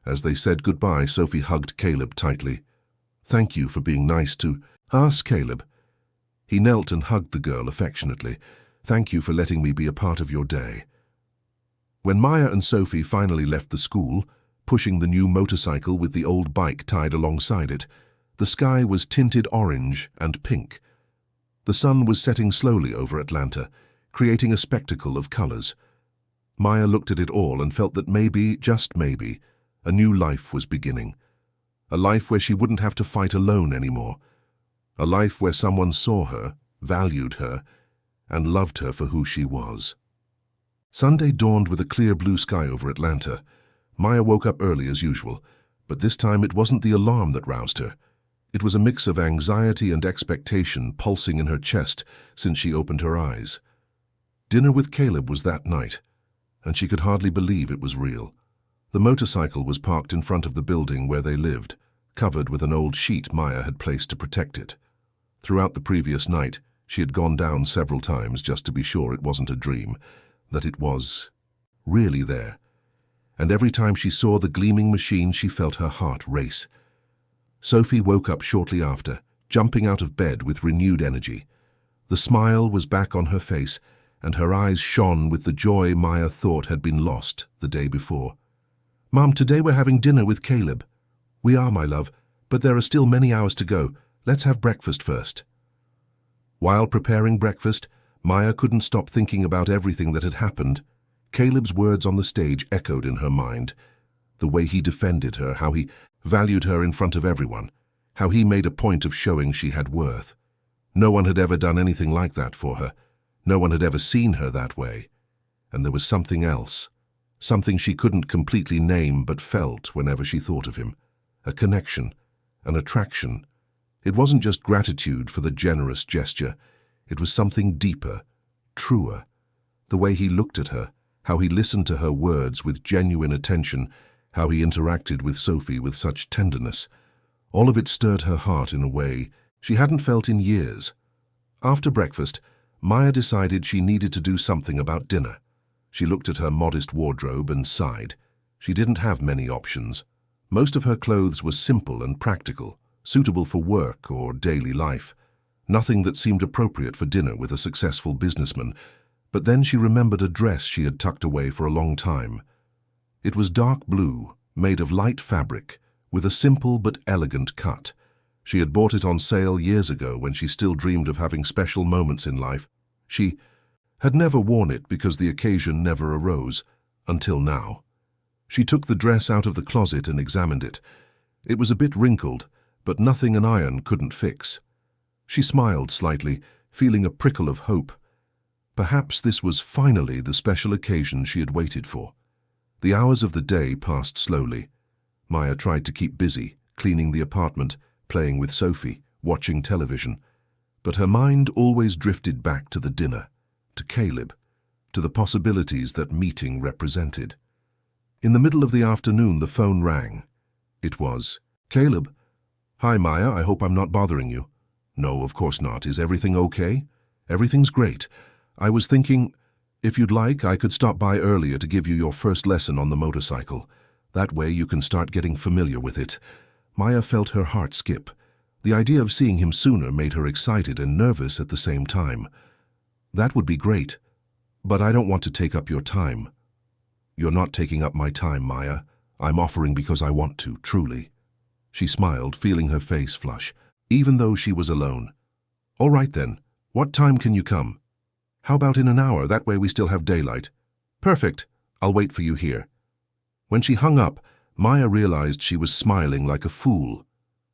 As they said goodbye, Sophie hugged Caleb tightly. "Thank you for being nice to us, Caleb." He knelt and hugged the girl affectionately. "Thank you for letting me be a part of your day." When Maya and Sophie finally left the school, pushing the new motorcycle with the old bike tied alongside it, the sky was tinted orange and pink. The sun was setting slowly over Atlanta, creating a spectacle of colors. Maya looked at it all and felt that maybe, just maybe, a new life was beginning. A life where she wouldn't have to fight alone anymore. A life where someone saw her, valued her, and loved her for who she was. Sunday dawned with a clear blue sky over Atlanta. Maya woke up early as usual, but this time it wasn't the alarm that roused her. It was a mix of anxiety and expectation pulsing in her chest since she opened her eyes. Dinner with Caleb was that night, and she could hardly believe it was real. The motorcycle was parked in front of the building where they lived, covered with an old sheet Maya had placed to protect it. Throughout the previous night, she had gone down several times just to be sure it wasn't a dream, that it was really there. And every time she saw the gleaming machine, she felt her heart race. Sophie woke up shortly after, jumping out of bed with renewed energy. The smile was back on her face, and her eyes shone with the joy Maya thought had been lost the day before. "Mum, today we're having dinner with Caleb." "We are, my love, but there are still many hours to go. Let's have breakfast first." While preparing breakfast, Maya couldn't stop thinking about everything that had happened. Caleb's words on the stage echoed in her mind. The way he defended her, how he valued her in front of everyone, how he made a point of showing she had worth. No one had ever done anything like that for her. No one had ever seen her that way. And there was something else, something she couldn't completely name but felt whenever she thought of him. A connection, an attraction. It wasn't just gratitude for the generous gesture. It was something deeper, truer. The way he looked at her, how he listened to her words with genuine attention, how he interacted with Sophie with such tenderness. All of it stirred her heart in a way she hadn't felt in years. After breakfast, Maya decided she needed to do something about dinner. She looked at her modest wardrobe and sighed. She didn't have many options. Most of her clothes were simple and practical, suitable for work or daily life. Nothing that seemed appropriate for dinner with a successful businessman. But then she remembered a dress she had tucked away for a long time. It was dark blue, made of light fabric, with a simple but elegant cut. She had bought it on sale years ago when she still dreamed of having special moments in life. She had never worn it because the occasion never arose, until now. She took the dress out of the closet and examined it. It was a bit wrinkled, but nothing an iron couldn't fix. She smiled slightly, feeling a prickle of hope. Perhaps this was finally the special occasion she had waited for. The hours of the day passed slowly. Maya tried to keep busy, cleaning the apartment, playing with Sophie, watching television. But her mind always drifted back to the dinner, to Caleb, to the possibilities that meeting represented. In the middle of the afternoon, the phone rang. It was Caleb. "Hi, Maya, I hope I'm not bothering you." "No, of course not. Is everything okay?" "Everything's great. I was thinking, if you'd like, I could stop by earlier to give you your first lesson on the motorcycle. That way you can start getting familiar with it." Maya felt her heart skip. The idea of seeing him sooner made her excited and nervous at the same time. "That would be great, but I don't want to take up your time." "You're not taking up my time, Maya. I'm offering because I want to, truly." She smiled, feeling her face flush, even though she was alone. "All right then. What time can you come?" "How about in an hour? That way we still have daylight." "Perfect. I'll wait for you here." When she hung up, Maya realized she was smiling like a fool.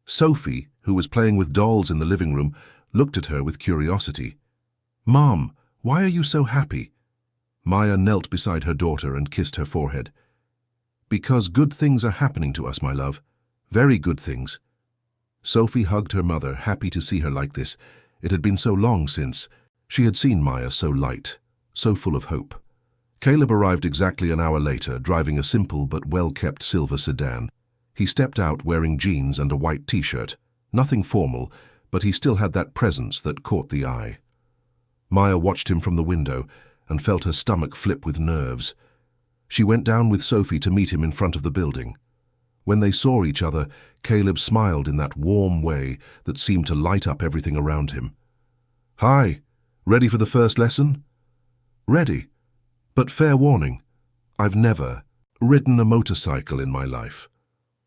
Sophie, who was playing with dolls in the living room, looked at her with curiosity. "Mom, why are you so happy?" Maya knelt beside her daughter and kissed her forehead. "Because good things are happening to us, my love. Very good things." Sophie hugged her mother, happy to see her like this. It had been so long since. She had seen Maya so light, so full of hope. Caleb arrived exactly an hour later, driving a simple but well-kept silver sedan. He stepped out wearing jeans and a white t-shirt. Nothing formal, but he still had that presence that caught the eye. Maya watched him from the window and felt her stomach flip with nerves. She went down with Sophie to meet him in front of the building. When they saw each other, Caleb smiled in that warm way that seemed to light up everything around him. "Hi, ready for the first lesson?" "Ready, but fair warning, I've never ridden a motorcycle in my life."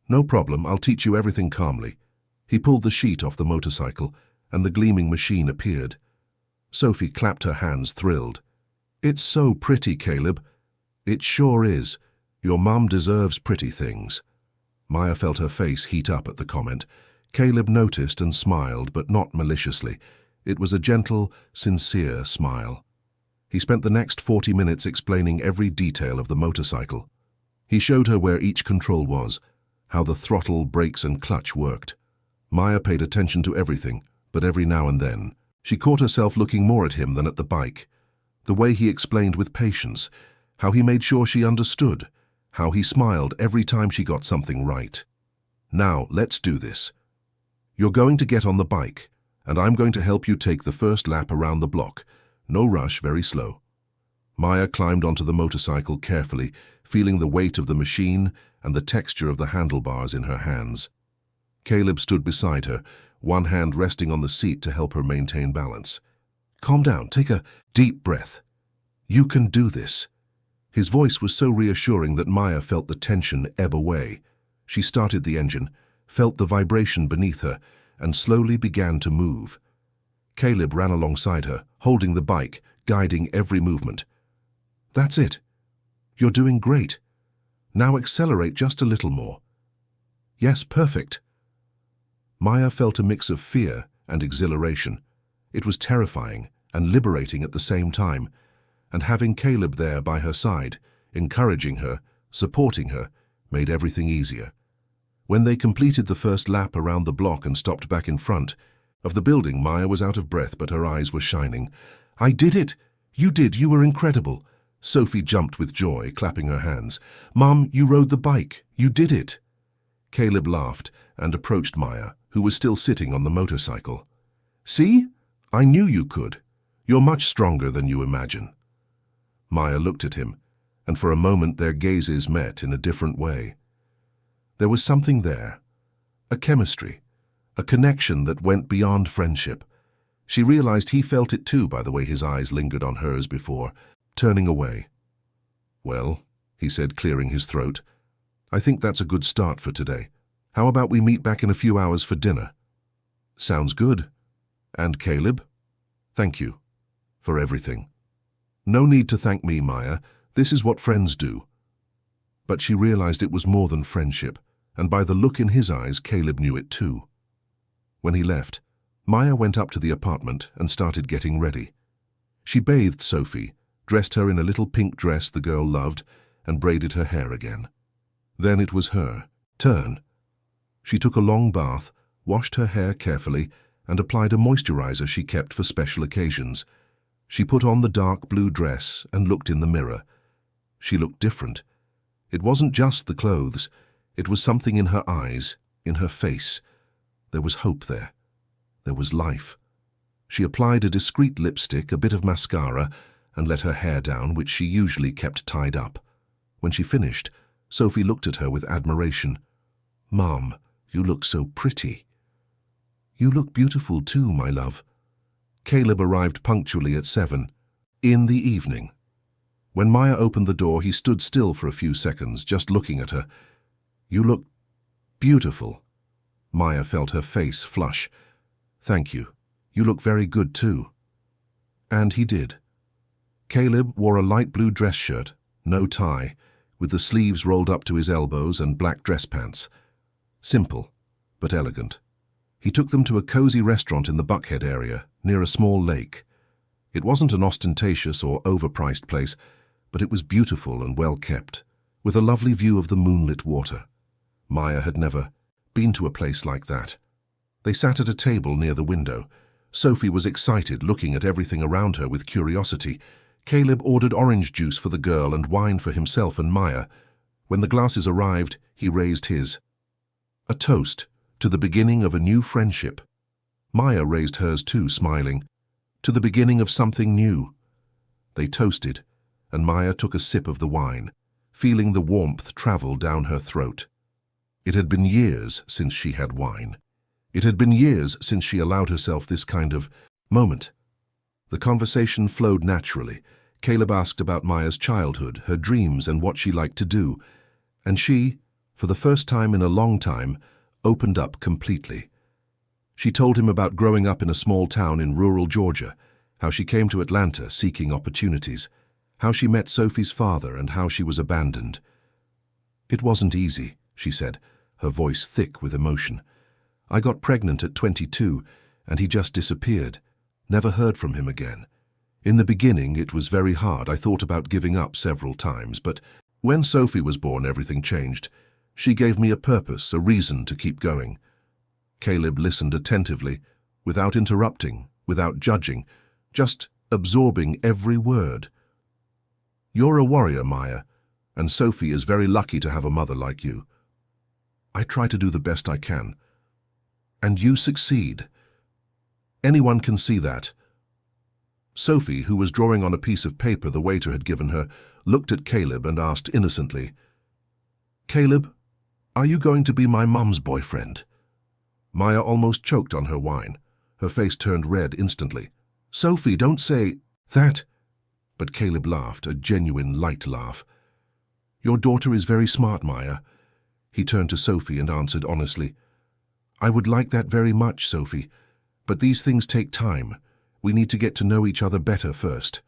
"No problem, I'll teach you everything calmly." He pulled the sheet off the motorcycle, and the gleaming machine appeared. Sophie clapped her hands, thrilled. "It's so pretty, Caleb." "It sure is. Your mum deserves pretty things." Maya felt her face heat up at the comment. Caleb noticed and smiled, but not maliciously. It was a gentle, sincere smile. He spent the next 40 minutes explaining every detail of the motorcycle. He showed her where each control was, how the throttle, brakes, and clutch worked. Maya paid attention to everything, but every now and then, she caught herself looking more at him than at the bike. The way he explained with patience, how he made sure she understood, how he smiled every time she got something right. "Now, let's do this. You're going to get on the bike, and I'm going to help you take the first lap around the block. No rush, very slow." Maya climbed onto the motorcycle carefully, feeling the weight of the machine and the texture of the handlebars in her hands. Caleb stood beside her, one hand resting on the seat to help her maintain balance. "Calm down, take a deep breath. You can do this." His voice was so reassuring that Maya felt the tension ebb away. She started the engine, felt the vibration beneath her, and slowly began to move. Caleb ran alongside her, holding the bike, guiding every movement. "That's it. You're doing great. Now accelerate just a little more." "Yes, perfect." Maya felt a mix of fear and exhilaration. It was terrifying and liberating at the same time, and having Caleb there by her side, encouraging her, supporting her, made everything easier. When they completed the first lap around the block and stopped back in front of the building, Maya was out of breath, but her eyes were shining. "I did it! You did! You were incredible!" Sophie jumped with joy, clapping her hands. "Mom, you rode the bike! You did it!" Caleb laughed and approached Maya, who was still sitting on the motorcycle. "See? I knew you could. You're much stronger than you imagine." Maya looked at him, and for a moment their gazes met in a different way. There was something there, a chemistry, a connection that went beyond friendship. She realized he felt it too by the way his eyes lingered on hers before turning away. "Well," he said, clearing his throat, "I think that's a good start for today. How about we meet back in a few hours for dinner?" "Sounds good. And Caleb, thank you for everything." "No need to thank me, Maya. This is what friends do." But she realized it was more than friendship, and by the look in his eyes, Caleb knew it too. When he left, Maya went up to the apartment and started getting ready. She bathed Sophie, dressed her in a little pink dress the girl loved, and braided her hair again. Then it was her turn. She took a long bath, washed her hair carefully, and applied a moisturizer she kept for special occasions. She put on the dark blue dress and looked in the mirror. She looked different. It wasn't just the clothes. It was something in her eyes, in her face. There was hope there. There was life. She applied a discreet lipstick, a bit of mascara, and let her hair down, which she usually kept tied up. When she finished, Sophie looked at her with admiration. "Mom, you look so pretty." "You look beautiful too, my love." Caleb arrived punctually at 7, in the evening. When Maya opened the door, he stood still for a few seconds, just looking at her. "You look beautiful." Maya felt her face flush. "Thank you. You look very good too." And he did. Caleb wore a light blue dress shirt, no tie, with the sleeves rolled up to his elbows, and black dress pants. Simple, but elegant. He took them to a cozy restaurant in the Buckhead area, near a small lake. It wasn't an ostentatious or overpriced place, but it was beautiful and well kept, with a lovely view of the moonlit water. Maya had never been to a place like that. They sat at a table near the window. Sophie was excited, looking at everything around her with curiosity. Caleb ordered orange juice for the girl and wine for himself and Maya. When the glasses arrived, he raised his. A toast to the beginning of a new friendship. Maya raised hers too, smiling. To the beginning of something new. They toasted, and Maya took a sip of the wine, feeling the warmth travel down her throat. It had been years since she had wine. It had been years since she allowed herself this kind of moment. The conversation flowed naturally. Caleb asked about Maya's childhood, her dreams, and what she liked to do. And she, for the first time in a long time, opened up completely. She told him about growing up in a small town in rural Georgia, how she came to Atlanta seeking opportunities, how she met Sophie's father, and how she was abandoned. "It wasn't easy," she said, her voice thick with emotion. "I got pregnant at 22, and he just disappeared. Never heard from him again. In the beginning, it was very hard. I thought about giving up several times, but when Sophie was born, everything changed. She gave me a purpose, a reason to keep going." Caleb listened attentively, without interrupting, without judging, just absorbing every word. "You're a warrior, Maya, and Sophie is very lucky to have a mother like you. I try to do the best I can. And you succeed. Anyone can see that." Sophie, who was drawing on a piece of paper the waiter had given her, looked at Caleb and asked innocently, "Caleb, are you going to be my mum's boyfriend?" Maya almost choked on her wine. Her face turned red instantly. "Sophie, don't say that." But Caleb laughed, a genuine light laugh. "Your daughter is very smart, Maya." He turned to Sophie and answered honestly, "I would like that very much, Sophie, but these things take time. We need to get to know each other better first."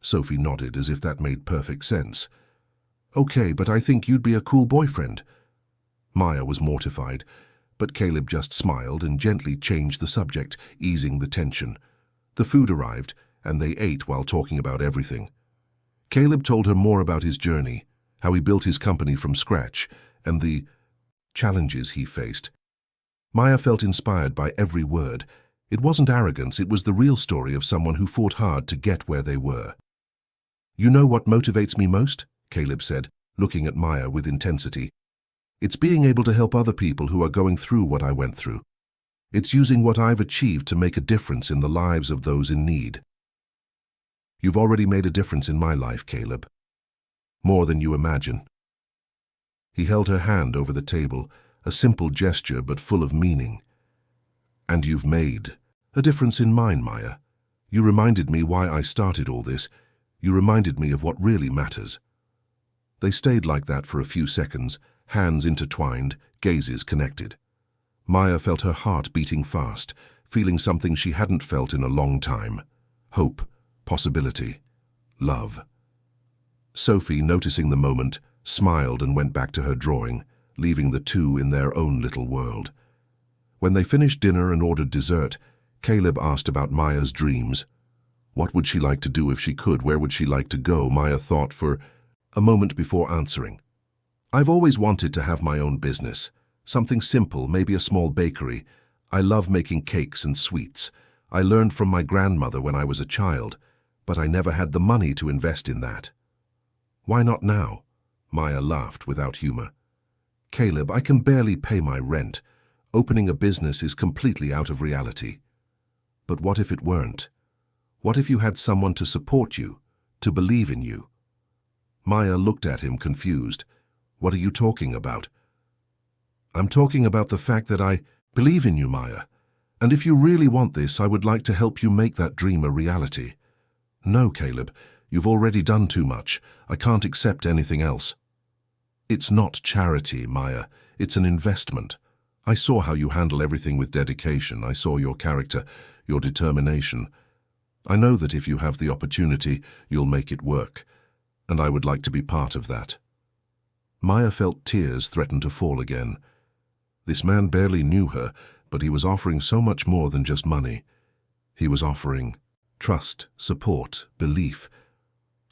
Sophie nodded as if that made perfect sense. "Okay, but I think you'd be a cool boyfriend." Maya was mortified, but Caleb just smiled and gently changed the subject, easing the tension. The food arrived, and they ate while talking about everything. Caleb told her more about his journey, how he built his company from scratch, and the challenges he faced. Maya felt inspired by every word. It wasn't arrogance, it was the real story of someone who fought hard to get where they were. "You know what motivates me most?" Caleb said, looking at Maya with intensity. "It's being able to help other people who are going through what I went through. It's using what I've achieved to make a difference in the lives of those in need." "You've already made a difference in my life, Caleb. More than you imagine." He held her hand over the table, a simple gesture but full of meaning. "And you've made a difference in mine, Maya. You reminded me why I started all this. You reminded me of what really matters." They stayed like that for a few seconds, hands intertwined, gazes connected. Maya felt her heart beating fast, feeling something she hadn't felt in a long time. Hope, possibility, love. Sophie, noticing the moment, smiled and went back to her drawing, leaving the two in their own little world. When they finished dinner and ordered dessert, Caleb asked about Maya's dreams. What would she like to do if she could? Where would she like to go? Maya thought for a moment before answering. "I've always wanted to have my own business. Something simple, maybe a small bakery. I love making cakes and sweets. I learned from my grandmother when I was a child, but I never had the money to invest in that." "Why not now?" Maya laughed without humor. "Caleb, I can barely pay my rent. Opening a business is completely out of reality." "But what if it weren't? What if you had someone to support you, to believe in you?" Maya looked at him confused. "What are you talking about?" "I'm talking about the fact that I believe in you, Maya. And if you really want this, I would like to help you make that dream a reality." "No, Caleb, you've already done too much. I can't accept anything else." "It's not charity, Maya. It's an investment. I saw how you handle everything with dedication. I saw your character, your determination. I know that if you have the opportunity, you'll make it work. And I would like to be part of that." Maya felt tears threaten to fall again. This man barely knew her, but he was offering so much more than just money. He was offering trust, support, belief.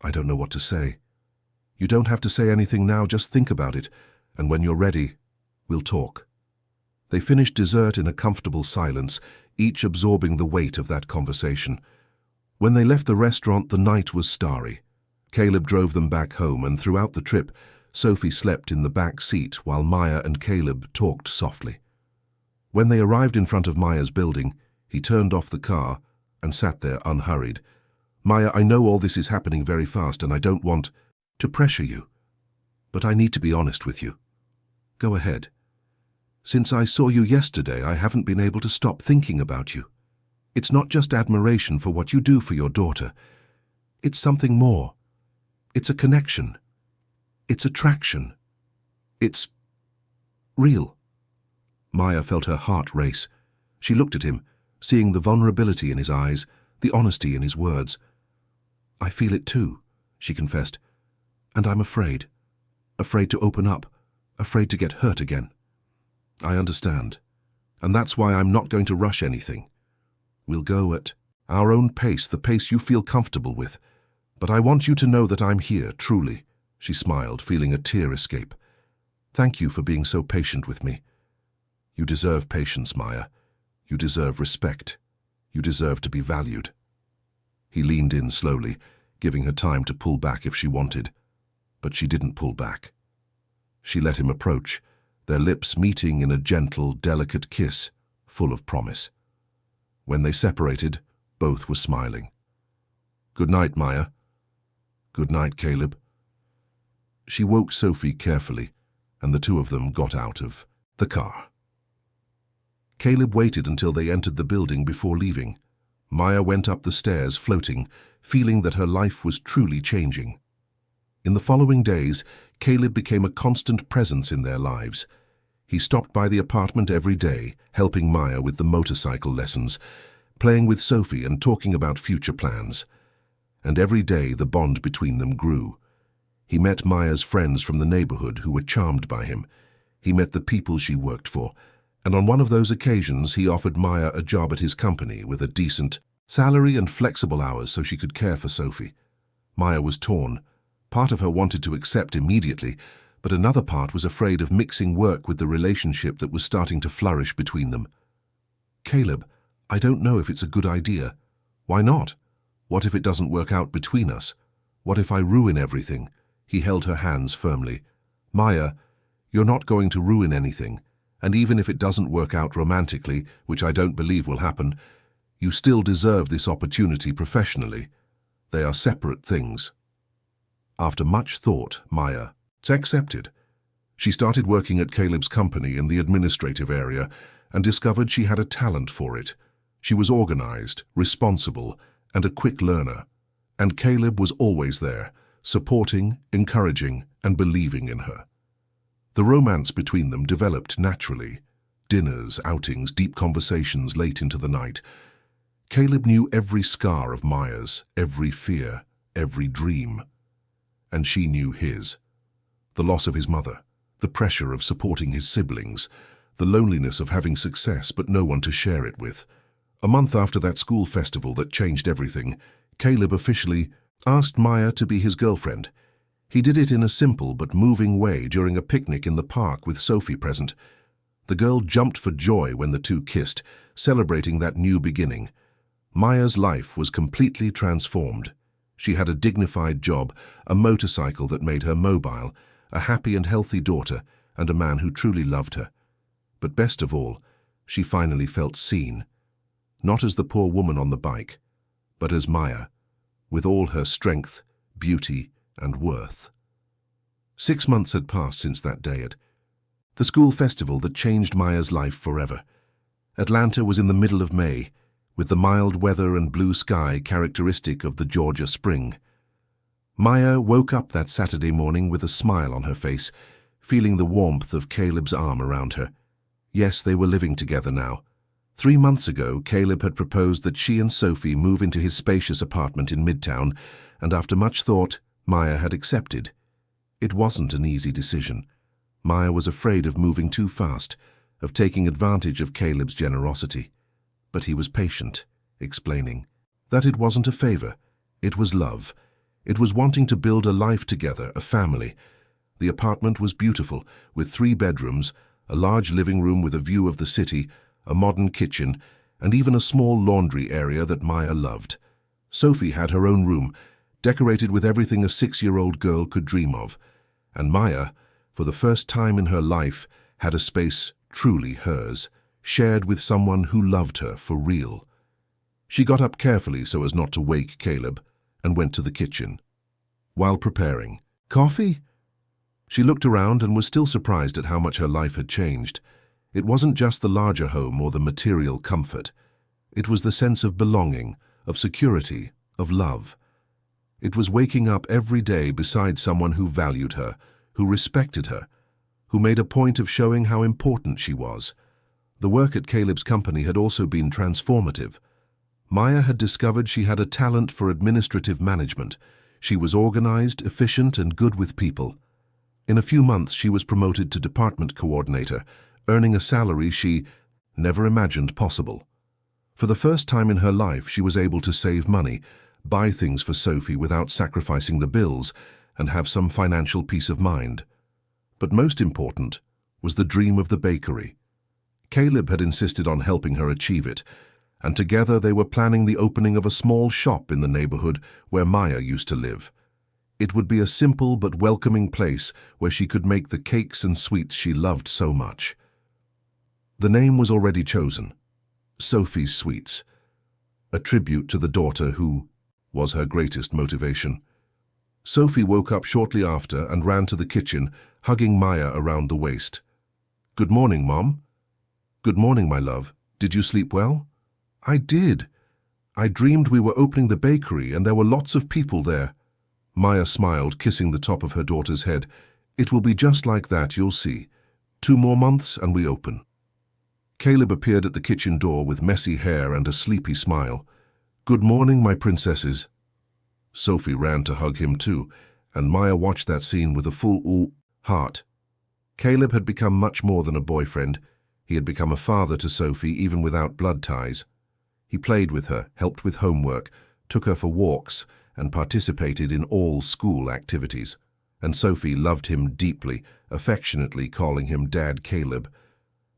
"I don't know what to say." "You don't have to say anything now, just think about it. And when you're ready, we'll talk." They finished dessert in a comfortable silence, each absorbing the weight of that conversation. When they left the restaurant, the night was starry. Caleb drove them back home, and throughout the trip, Sophie slept in the back seat while Maya and Caleb talked softly. When they arrived in front of Maya's building, he turned off the car and sat there unhurried. "Maya, I know all this is happening very fast, and I don't want to pressure you. But I need to be honest with you." "Go ahead." "Since I saw you yesterday, I haven't been able to stop thinking about you. It's not just admiration for what you do for your daughter. It's something more. It's a connection. It's attraction. It's real." Maya felt her heart race. She looked at him, seeing the vulnerability in his eyes, the honesty in his words. "I feel it too," she confessed. "And I'm afraid. Afraid to open up. Afraid to get hurt again." "I understand. And that's why I'm not going to rush anything. We'll go at our own pace, the pace you feel comfortable with. But I want you to know that I'm here, truly." She smiled, feeling a tear escape. "Thank you for being so patient with me. You deserve patience, Maya. You deserve respect. You deserve to be valued." He leaned in slowly, giving her time to pull back if she wanted. But she didn't pull back. She let him approach, their lips meeting in a gentle, delicate kiss, full of promise. When they separated, both were smiling. "Good night, Maya." "Good night, Caleb." She woke Sophie carefully, and the two of them got out of the car. Caleb waited until they entered the building before leaving. Maya went up the stairs, floating, feeling that her life was truly changing. In the following days, Caleb became a constant presence in their lives. He stopped by the apartment every day, helping Maya with the motorcycle lessons, playing with Sophie and talking about future plans. And every day the bond between them grew. He met Maya's friends from the neighborhood who were charmed by him. He met the people she worked for, and on one of those occasions he offered Maya a job at his company with a decent salary and flexible hours so she could care for Sophie. Maya was torn. Part of her wanted to accept immediately, but another part was afraid of mixing work with the relationship that was starting to flourish between them. "Caleb, I don't know if it's a good idea." "Why not? What if it doesn't work out between us? What if I ruin everything?" He held her hands firmly. "Maya, you're not going to ruin anything, and even if it doesn't work out romantically, which I don't believe will happen, you still deserve this opportunity professionally. They are separate things." After much thought, Maya accepted. She started working at Caleb's company in the administrative area and discovered she had a talent for it. She was organized, responsible, and a quick learner. And Caleb was always there, supporting, encouraging, and believing in her. The romance between them developed naturally. Dinners, outings, deep conversations late into the night. Caleb knew every scar of Maya's, every fear, every dream. And she knew his. The loss of his mother, the pressure of supporting his siblings, the loneliness of having success but no one to share it with. A month after that school festival that changed everything, Caleb officially asked Maya to be his girlfriend. He did it in a simple but moving way during a picnic in the park with Sophie present. The girl jumped for joy when the two kissed, celebrating that new beginning. Maya's life was completely transformed. She had a dignified job, a motorcycle that made her mobile, a happy and healthy daughter, and a man who truly loved her. But best of all, she finally felt seen. Not as the poor woman on the bike, but as Maya, with all her strength, beauty, and worth. 6 months had passed since that day at the school festival that changed Maya's life forever. Atlanta was in the middle of May, with the mild weather and blue sky characteristic of the Georgia spring. Maya woke up that Saturday morning with a smile on her face, feeling the warmth of Caleb's arm around her. Yes, they were living together now. 3 months ago, Caleb had proposed that she and Sophie move into his spacious apartment in Midtown, and after much thought, Maya had accepted. It wasn't an easy decision. Maya was afraid of moving too fast, of taking advantage of Caleb's generosity. But he was patient, explaining that it wasn't a favor, it was love. It was wanting to build a life together, a family. The apartment was beautiful, with 3 bedrooms, a large living room with a view of the city, a modern kitchen, and even a small laundry area that Maya loved. Sophie had her own room, decorated with everything a 6-year-old girl could dream of. And Maya, for the first time in her life, had a space truly hers, shared with someone who loved her for real. She got up carefully so as not to wake Caleb, and went to the kitchen. While preparing, "Coffee?" She looked around and was still surprised at how much her life had changed. It wasn't just the larger home or the material comfort. It was the sense of belonging, of security, of love. It was waking up every day beside someone who valued her, who respected her, who made a point of showing how important she was. The work at Caleb's company had also been transformative. Maya had discovered she had a talent for administrative management. She was organized, efficient, and good with people. In a few months, she was promoted to department coordinator, earning a salary she never imagined possible. For the first time in her life, she was able to save money, buy things for Sophie without sacrificing the bills, and have some financial peace of mind. But most important was the dream of the bakery. Caleb had insisted on helping her achieve it, and together they were planning the opening of a small shop in the neighborhood where Maya used to live. It would be a simple but welcoming place where she could make the cakes and sweets she loved so much. The name was already chosen, Sophie's Sweets, a tribute to the daughter who was her greatest motivation. Sophie woke up shortly after and ran to the kitchen, hugging Maya around the waist. "Good morning, Mom." "Good morning, my love. Did you sleep well?" "I did. I dreamed we were opening the bakery and there were lots of people there." Maya smiled, kissing the top of her daughter's head. "It will be just like that, you'll see. 2 more months and we open." Caleb appeared at the kitchen door with messy hair and a sleepy smile. "Good morning, my princesses." Sophie ran to hug him too, and Maya watched that scene with a full heart. Caleb had become much more than a boyfriend. He had become a father to Sophie even without blood ties. He played with her, helped with homework, took her for walks, and participated in all school activities. And Sophie loved him deeply, affectionately calling him Dad Caleb.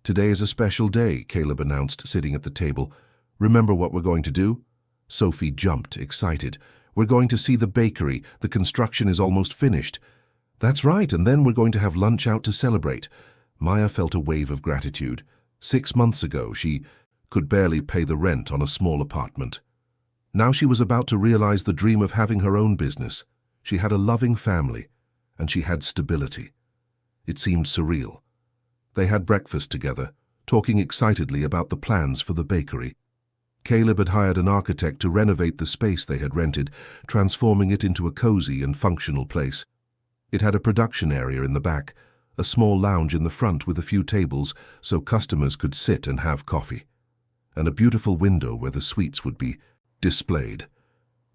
"Today is a special day," Caleb announced, sitting at the table. "Remember what we're going to do?" Sophie jumped, excited. "We're going to see the bakery. The construction is almost finished." "That's right, and then we're going to have lunch out to celebrate." Maya felt a wave of gratitude. 6 months ago, she could barely pay the rent on a small apartment. Now she was about to realize the dream of having her own business. She had a loving family, and she had stability. It seemed surreal. They had breakfast together, talking excitedly about the plans for the bakery. Caleb had hired an architect to renovate the space they had rented, transforming it into a cozy and functional place. It had a production area in the back, a small lounge in the front with a few tables so customers could sit and have coffee, and a beautiful window where the sweets would be displayed.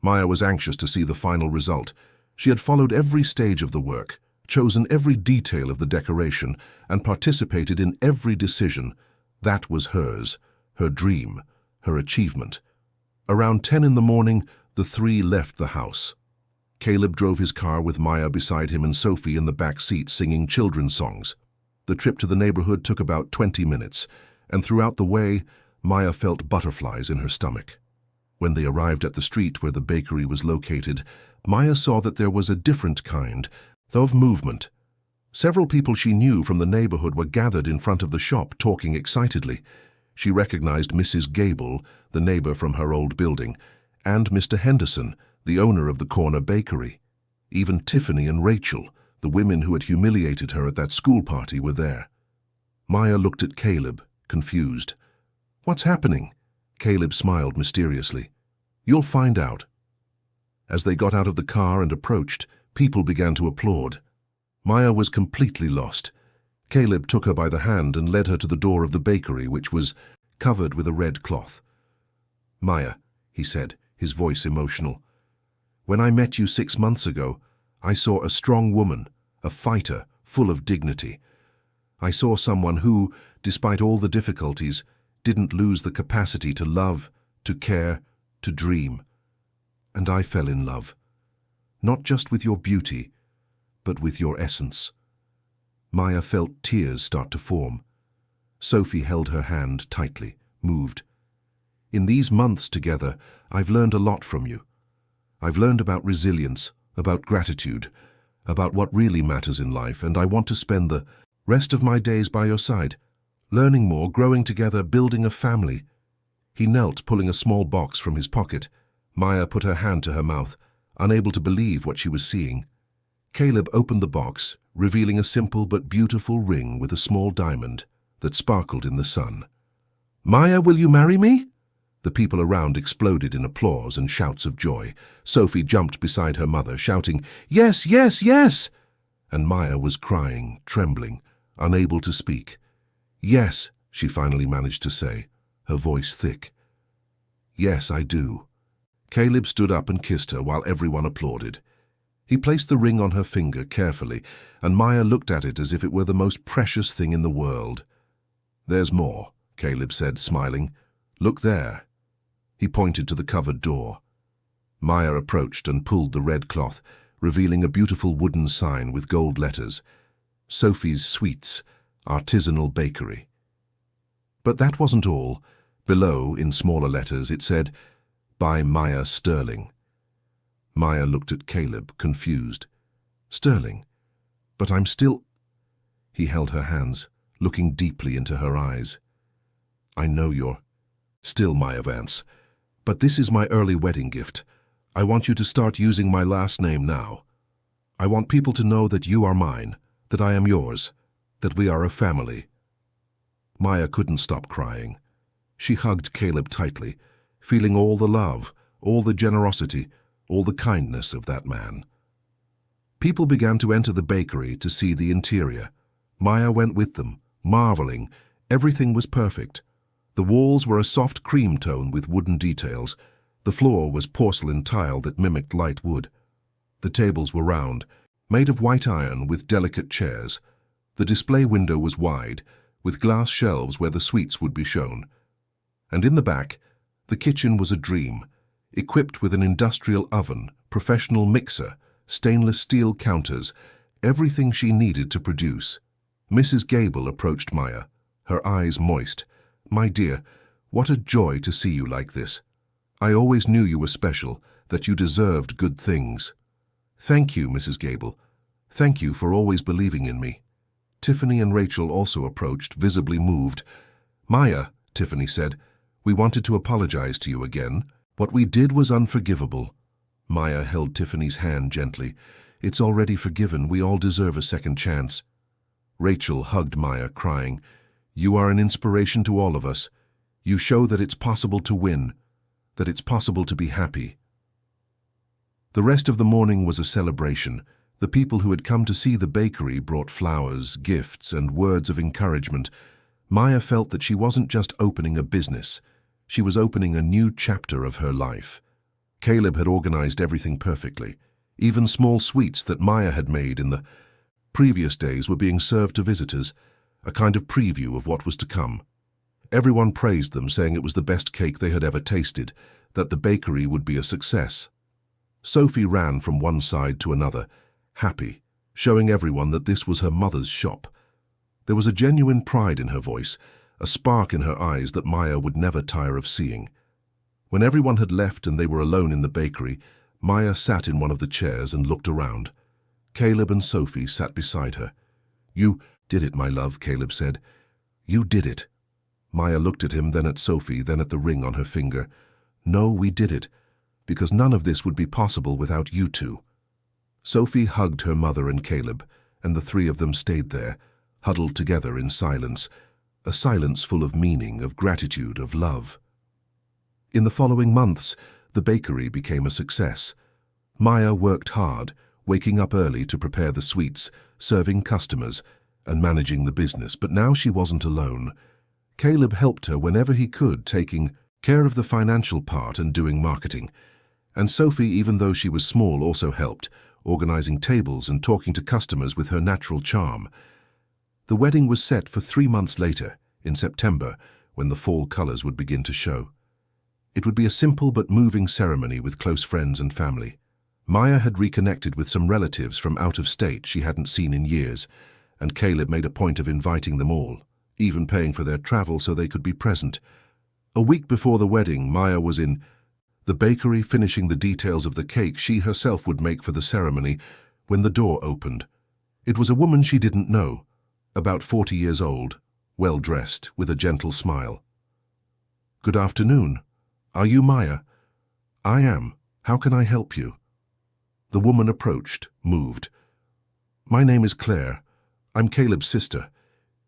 Maya was anxious to see the final result. She had followed every stage of the work, chosen every detail of the decoration, and participated in every decision. That was hers, her dream, her achievement. Around 10 in the morning, the 3 left the house. Caleb drove his car with Maya beside him and Sophie in the back seat singing children's songs. The trip to the neighborhood took about 20 minutes, and throughout the way, Maya felt butterflies in her stomach. When they arrived at the street where the bakery was located, Maya saw that there was a different kind of movement. Several people she knew from the neighborhood were gathered in front of the shop talking excitedly. She recognized Mrs. Gable, the neighbor from her old building, and Mr. Henderson, the owner of the corner bakery. Even Tiffany and Rachel, the women who had humiliated her at that school party, were there. Maya looked at Caleb, confused. "What's happening?" Caleb smiled mysteriously. "You'll find out." As they got out of the car and approached, people began to applaud. Maya was completely lost. Caleb took her by the hand and led her to the door of the bakery, which was covered with a red cloth. "Maya," he said, his voice emotional, "when I met you 6 months ago, I saw a strong woman, a fighter, full of dignity. I saw someone who, despite all the difficulties, didn't lose the capacity to love, to care, to dream. And I fell in love, not just with your beauty, but with your essence." Maya felt tears start to form. Sophie held her hand tightly, moved. "In these months together, I've learned a lot from you. I've learned about resilience, about gratitude, about what really matters in life, and I want to spend the rest of my days by your side, learning more, growing together, building a family." He knelt, pulling a small box from his pocket. Maya put her hand to her mouth, unable to believe what she was seeing. Caleb opened the box, revealing a simple but beautiful ring with a small diamond that sparkled in the sun. "Maya, will you marry me?" The people around exploded in applause and shouts of joy. Sophie jumped beside her mother, shouting, "Yes, yes, yes!" And Maya was crying, trembling, unable to speak. "Yes," she finally managed to say, her voice thick. "Yes, I do." Caleb stood up and kissed her while everyone applauded. He placed the ring on her finger carefully, and Maya looked at it as if it were the most precious thing in the world. "There's more," Caleb said, smiling. "Look there." He pointed to the covered door. Maya approached and pulled the red cloth, revealing a beautiful wooden sign with gold letters. "Sophie's Sweets, Artisanal Bakery." But that wasn't all. Below, in smaller letters, it said, "By Maya Sterling." Maya looked at Caleb, confused. "Sterling? But I'm still—" He held her hands, looking deeply into her eyes. "I know you're still Maya Vance, but this is my early wedding gift. I want you to start using my last name now. I want people to know that you are mine, that I am yours, that we are a family." Maya couldn't stop crying. She hugged Caleb tightly, feeling all the love, all the generosity, all the kindness of that man. People began to enter the bakery to see the interior. Maya went with them, marveling. Everything was perfect. The walls were a soft cream tone with wooden details. The floor was porcelain tile that mimicked light wood. The tables were round, made of white iron with delicate chairs. The display window was wide, with glass shelves where the sweets would be shown. And in the back, the kitchen was a dream, equipped with an industrial oven, professional mixer, stainless steel counters, everything she needed to produce. Mrs. Gable approached Maya, her eyes moist. "My dear, what a joy to see you like this. I always knew you were special, that you deserved good things." "Thank you, Mrs. Gable. Thank you for always believing in me." Tiffany and Rachel also approached, visibly moved. "Maya," Tiffany said, "we wanted to apologize to you again. What we did was unforgivable." Maya held Tiffany's hand gently. "It's already forgiven. We all deserve a second chance." Rachel hugged Maya, crying, "You are an inspiration to all of us. You show that it's possible to win, that it's possible to be happy." The rest of the morning was a celebration. The people who had come to see the bakery brought flowers, gifts, and words of encouragement. Maya felt that she wasn't just opening a business. She was opening a new chapter of her life. Caleb had organized everything perfectly. Even small sweets that Maya had made in the previous days were being served to visitors, a kind of preview of what was to come. Everyone praised them, saying it was the best cake they had ever tasted, that the bakery would be a success. Sophie ran from one side to another, happy, showing everyone that this was her mother's shop. There was a genuine pride in her voice, a spark in her eyes that Maya would never tire of seeing. When everyone had left and they were alone in the bakery, Maya sat in one of the chairs and looked around. Caleb and Sophie sat beside her. "You did it, my love," Caleb said. "You did it." Maya looked at him, then at Sophie, then at the ring on her finger. "No, we did it, because none of this would be possible without you two." Sophie hugged her mother and Caleb, and the three of them stayed there, huddled together in silence, a silence full of meaning, of gratitude, of love. In the following months, the bakery became a success. Maya worked hard, waking up early to prepare the sweets, serving customers, and managing the business, but now she wasn't alone. Caleb helped her whenever he could, taking care of the financial part and doing marketing. And Sophie, even though she was small, also helped, organizing tables and talking to customers with her natural charm. The wedding was set for 3 months later, in September, when the fall colors would begin to show. It would be a simple but moving ceremony with close friends and family. Maya had reconnected with some relatives from out of state she hadn't seen in years, and Caleb made a point of inviting them all, even paying for their travel so they could be present. A week before the wedding, Maya was in the bakery finishing the details of the cake she herself would make for the ceremony when the door opened. It was a woman she didn't know, about 40 years old, well-dressed, with a gentle smile. "Good afternoon. Are you Maya?" "I am. How can I help you?" The woman approached, moved. "My name is Claire. I'm Caleb's sister.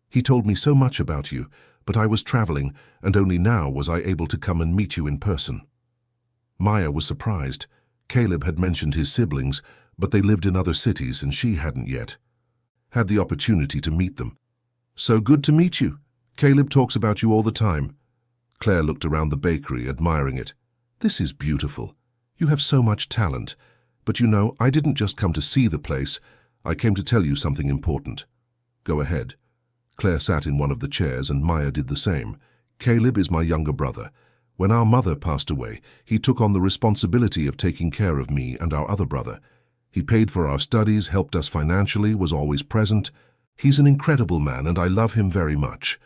He told me so much about you, but I was traveling, and only now was I able to come and meet you in person." Maya was surprised. Caleb had mentioned his siblings, but they lived in other cities and she hadn't yet had the opportunity to meet them. "So good to meet you. Caleb talks about you all the time." Claire looked around the bakery, admiring it. "This is beautiful. You have so much talent. But you know, I didn't just come to see the place. I came to tell you something important." "Go ahead." Claire sat in one of the chairs and Maya did the same. "Caleb is my younger brother. When our mother passed away, he took on the responsibility of taking care of me and our other brother. He paid for our studies, helped us financially, was always present. He's an incredible man and I love him very much."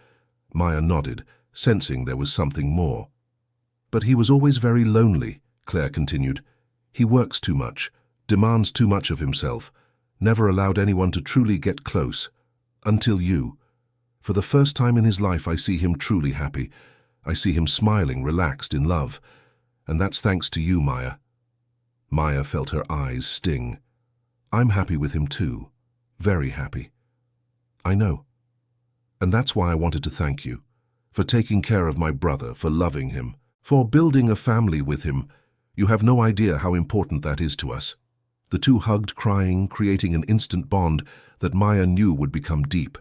Maya nodded, sensing there was something more. "But he was always very lonely," Claire continued. "He works too much, demands too much of himself, never allowed anyone to truly get close. Until you. For the first time in his life I see him truly happy. I see him smiling, relaxed, in love. And that's thanks to you, Maya." Maya felt her eyes sting. "I'm happy with him too. Very happy." "I know. And that's why I wanted to thank you. For taking care of my brother, for loving him, for building a family with him. You have no idea how important that is to us." The two hugged, crying, creating an instant bond that Maya knew would become deep.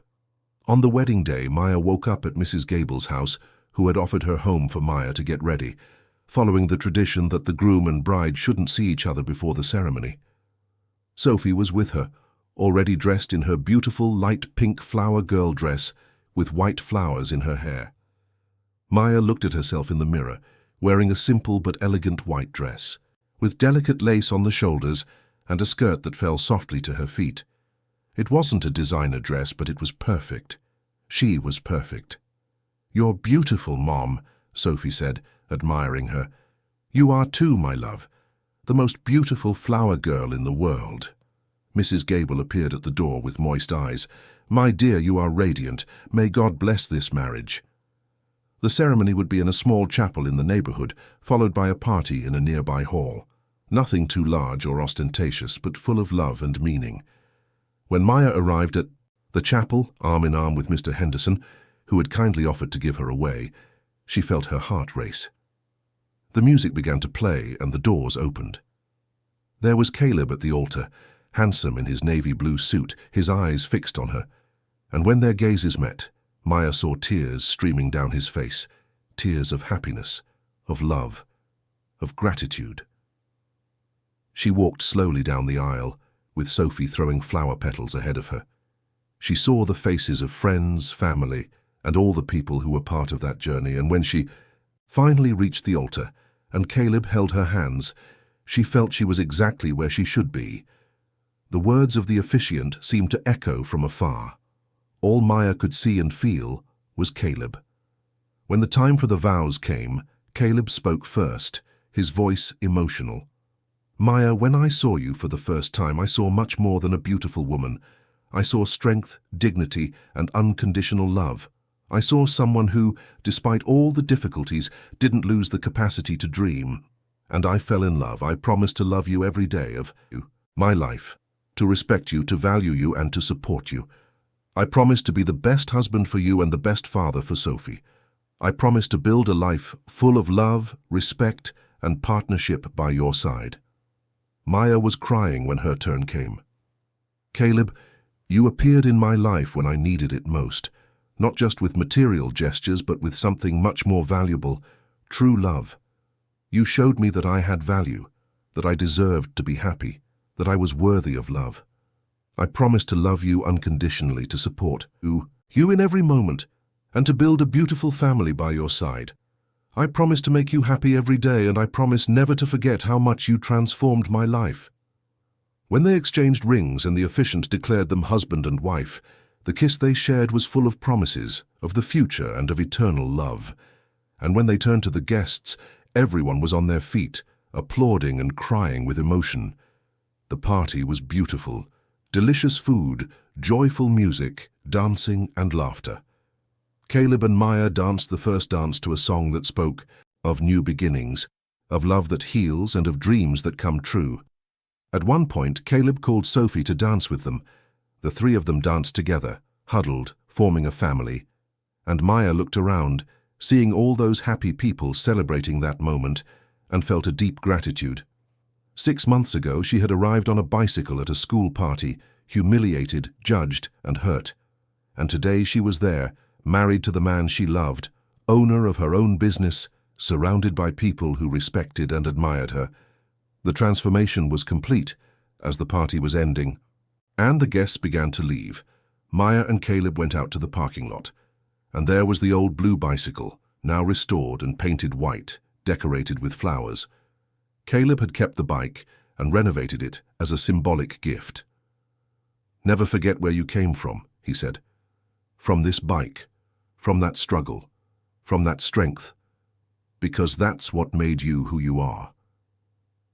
On the wedding day, Maya woke up at Mrs. Gable's house, who had offered her home for Maya to get ready, following the tradition that the groom and bride shouldn't see each other before the ceremony. Sophie was with her, already dressed in her beautiful light pink flower girl dress with white flowers in her hair. Maya looked at herself in the mirror, wearing a simple but elegant white dress, with delicate lace on the shoulders and a skirt that fell softly to her feet. It wasn't a designer dress, but it was perfect. She was perfect. "You're beautiful, Mom," Sophie said, admiring her. "You are too, my love. The most beautiful flower girl in the world." Mrs. Gable appeared at the door with moist eyes. "My dear, you are radiant. May God bless this marriage." The ceremony would be in a small chapel in the neighborhood, followed by a party in a nearby hall. Nothing too large or ostentatious, but full of love and meaning. When Maya arrived at the chapel, arm in arm with Mr. Henderson, who had kindly offered to give her away, she felt her heart race. The music began to play and the doors opened. There was Caleb at the altar, handsome in his navy blue suit, his eyes fixed on her. And when their gazes met, Maya saw tears streaming down his face, tears of happiness, of love, of gratitude. She walked slowly down the aisle, with Sophie throwing flower petals ahead of her. She saw the faces of friends, family, and all the people who were part of that journey, and when she finally reached the altar and Caleb held her hands, she felt she was exactly where she should be. The words of the officiant seemed to echo from afar. All Maya could see and feel was Caleb. When the time for the vows came, Caleb spoke first, his voice emotional. "Maya, when I saw you for the first time, I saw much more than a beautiful woman. I saw strength, dignity, and unconditional love. I saw someone who, despite all the difficulties, didn't lose the capacity to dream. And I fell in love. I promised to love you every day of my life, to respect you, to value you, and to support you. I promised to be the best husband for you and the best father for Sophie. I promised to build a life full of love, respect, and partnership by your side." Maya was crying when her turn came. "Caleb, you appeared in my life when I needed it most, not just with material gestures, but with something much more valuable, true love. You showed me that I had value, that I deserved to be happy, that I was worthy of love. I promised to love you unconditionally, to support you in every moment, and to build a beautiful family by your side. I promised to make you happy every day, and I promised never to forget how much you transformed my life." When they exchanged rings and the officiant declared them husband and wife, the kiss they shared was full of promises, of the future and of eternal love. And when they turned to the guests, everyone was on their feet, applauding and crying with emotion. The party was beautiful. Delicious food, joyful music, dancing and laughter. Caleb and Maya danced the first dance to a song that spoke of new beginnings, of love that heals and of dreams that come true. At one point, Caleb called Sophie to dance with them. The three of them danced together, huddled, forming a family. And Maya looked around, seeing all those happy people celebrating that moment, and felt a deep gratitude. 6 months ago, she had arrived on a bicycle at a school party, humiliated, judged, and hurt. And today she was there, married to the man she loved, owner of her own business, surrounded by people who respected and admired her. The transformation was complete as the party was ending, and the guests began to leave. Maya and Caleb went out to the parking lot, and there was the old blue bicycle, now restored and painted white, decorated with flowers. Caleb had kept the bike and renovated it as a symbolic gift. "Never forget where you came from," he said. "From this bike, from that struggle, from that strength, because that's what made you who you are."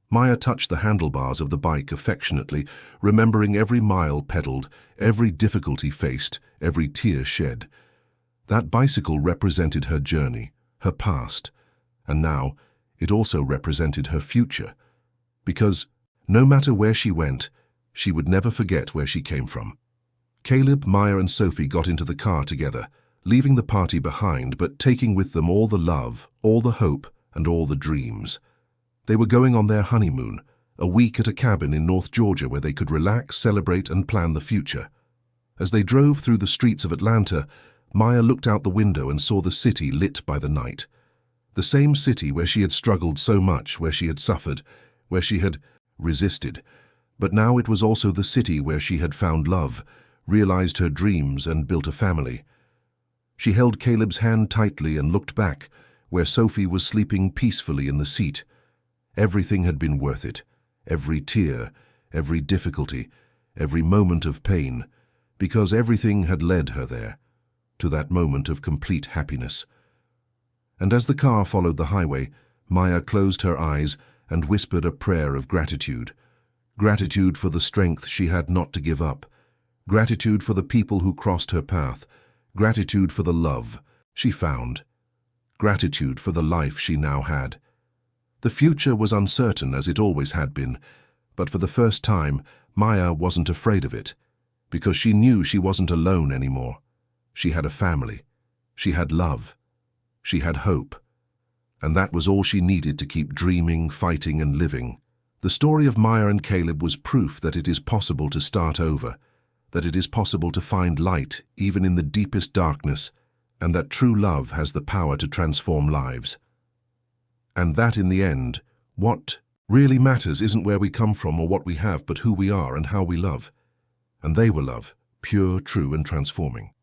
Maya touched the handlebars of the bike affectionately, remembering every mile pedaled, every difficulty faced, every tear shed. That bicycle represented her journey, her past, and now it also represented her future, because no matter where she went, she would never forget where she came from. Caleb, Maya, and Sophie got into the car together, leaving the party behind, but taking with them all the love, all the hope, and all the dreams. They were going on their honeymoon, a week at a cabin in North Georgia where they could relax, celebrate, and plan the future. As they drove through the streets of Atlanta, Maya looked out the window and saw the city lit by the night. The same city where she had struggled so much, where she had suffered, where she had resisted. But now it was also the city where she had found love, realized her dreams, and built a family. She held Caleb's hand tightly and looked back, where Sophie was sleeping peacefully in the seat. Everything had been worth it, every tear, every difficulty, every moment of pain, because everything had led her there, to that moment of complete happiness. And as the car followed the highway, Maya closed her eyes and whispered a prayer of gratitude. Gratitude for the strength she had not to give up, gratitude for the people who crossed her path, gratitude for the love she found, gratitude for the life she now had. The future was uncertain, as it always had been, but for the first time, Maya wasn't afraid of it, because she knew she wasn't alone anymore. She had a family. She had love. She had hope. And that was all she needed to keep dreaming, fighting, and living. The story of Maya and Caleb was proof that it is possible to start over, that it is possible to find light even in the deepest darkness, and that true love has the power to transform lives. And that in the end, what really matters isn't where we come from or what we have, but who we are and how we love. And they were love, pure, true, and transforming.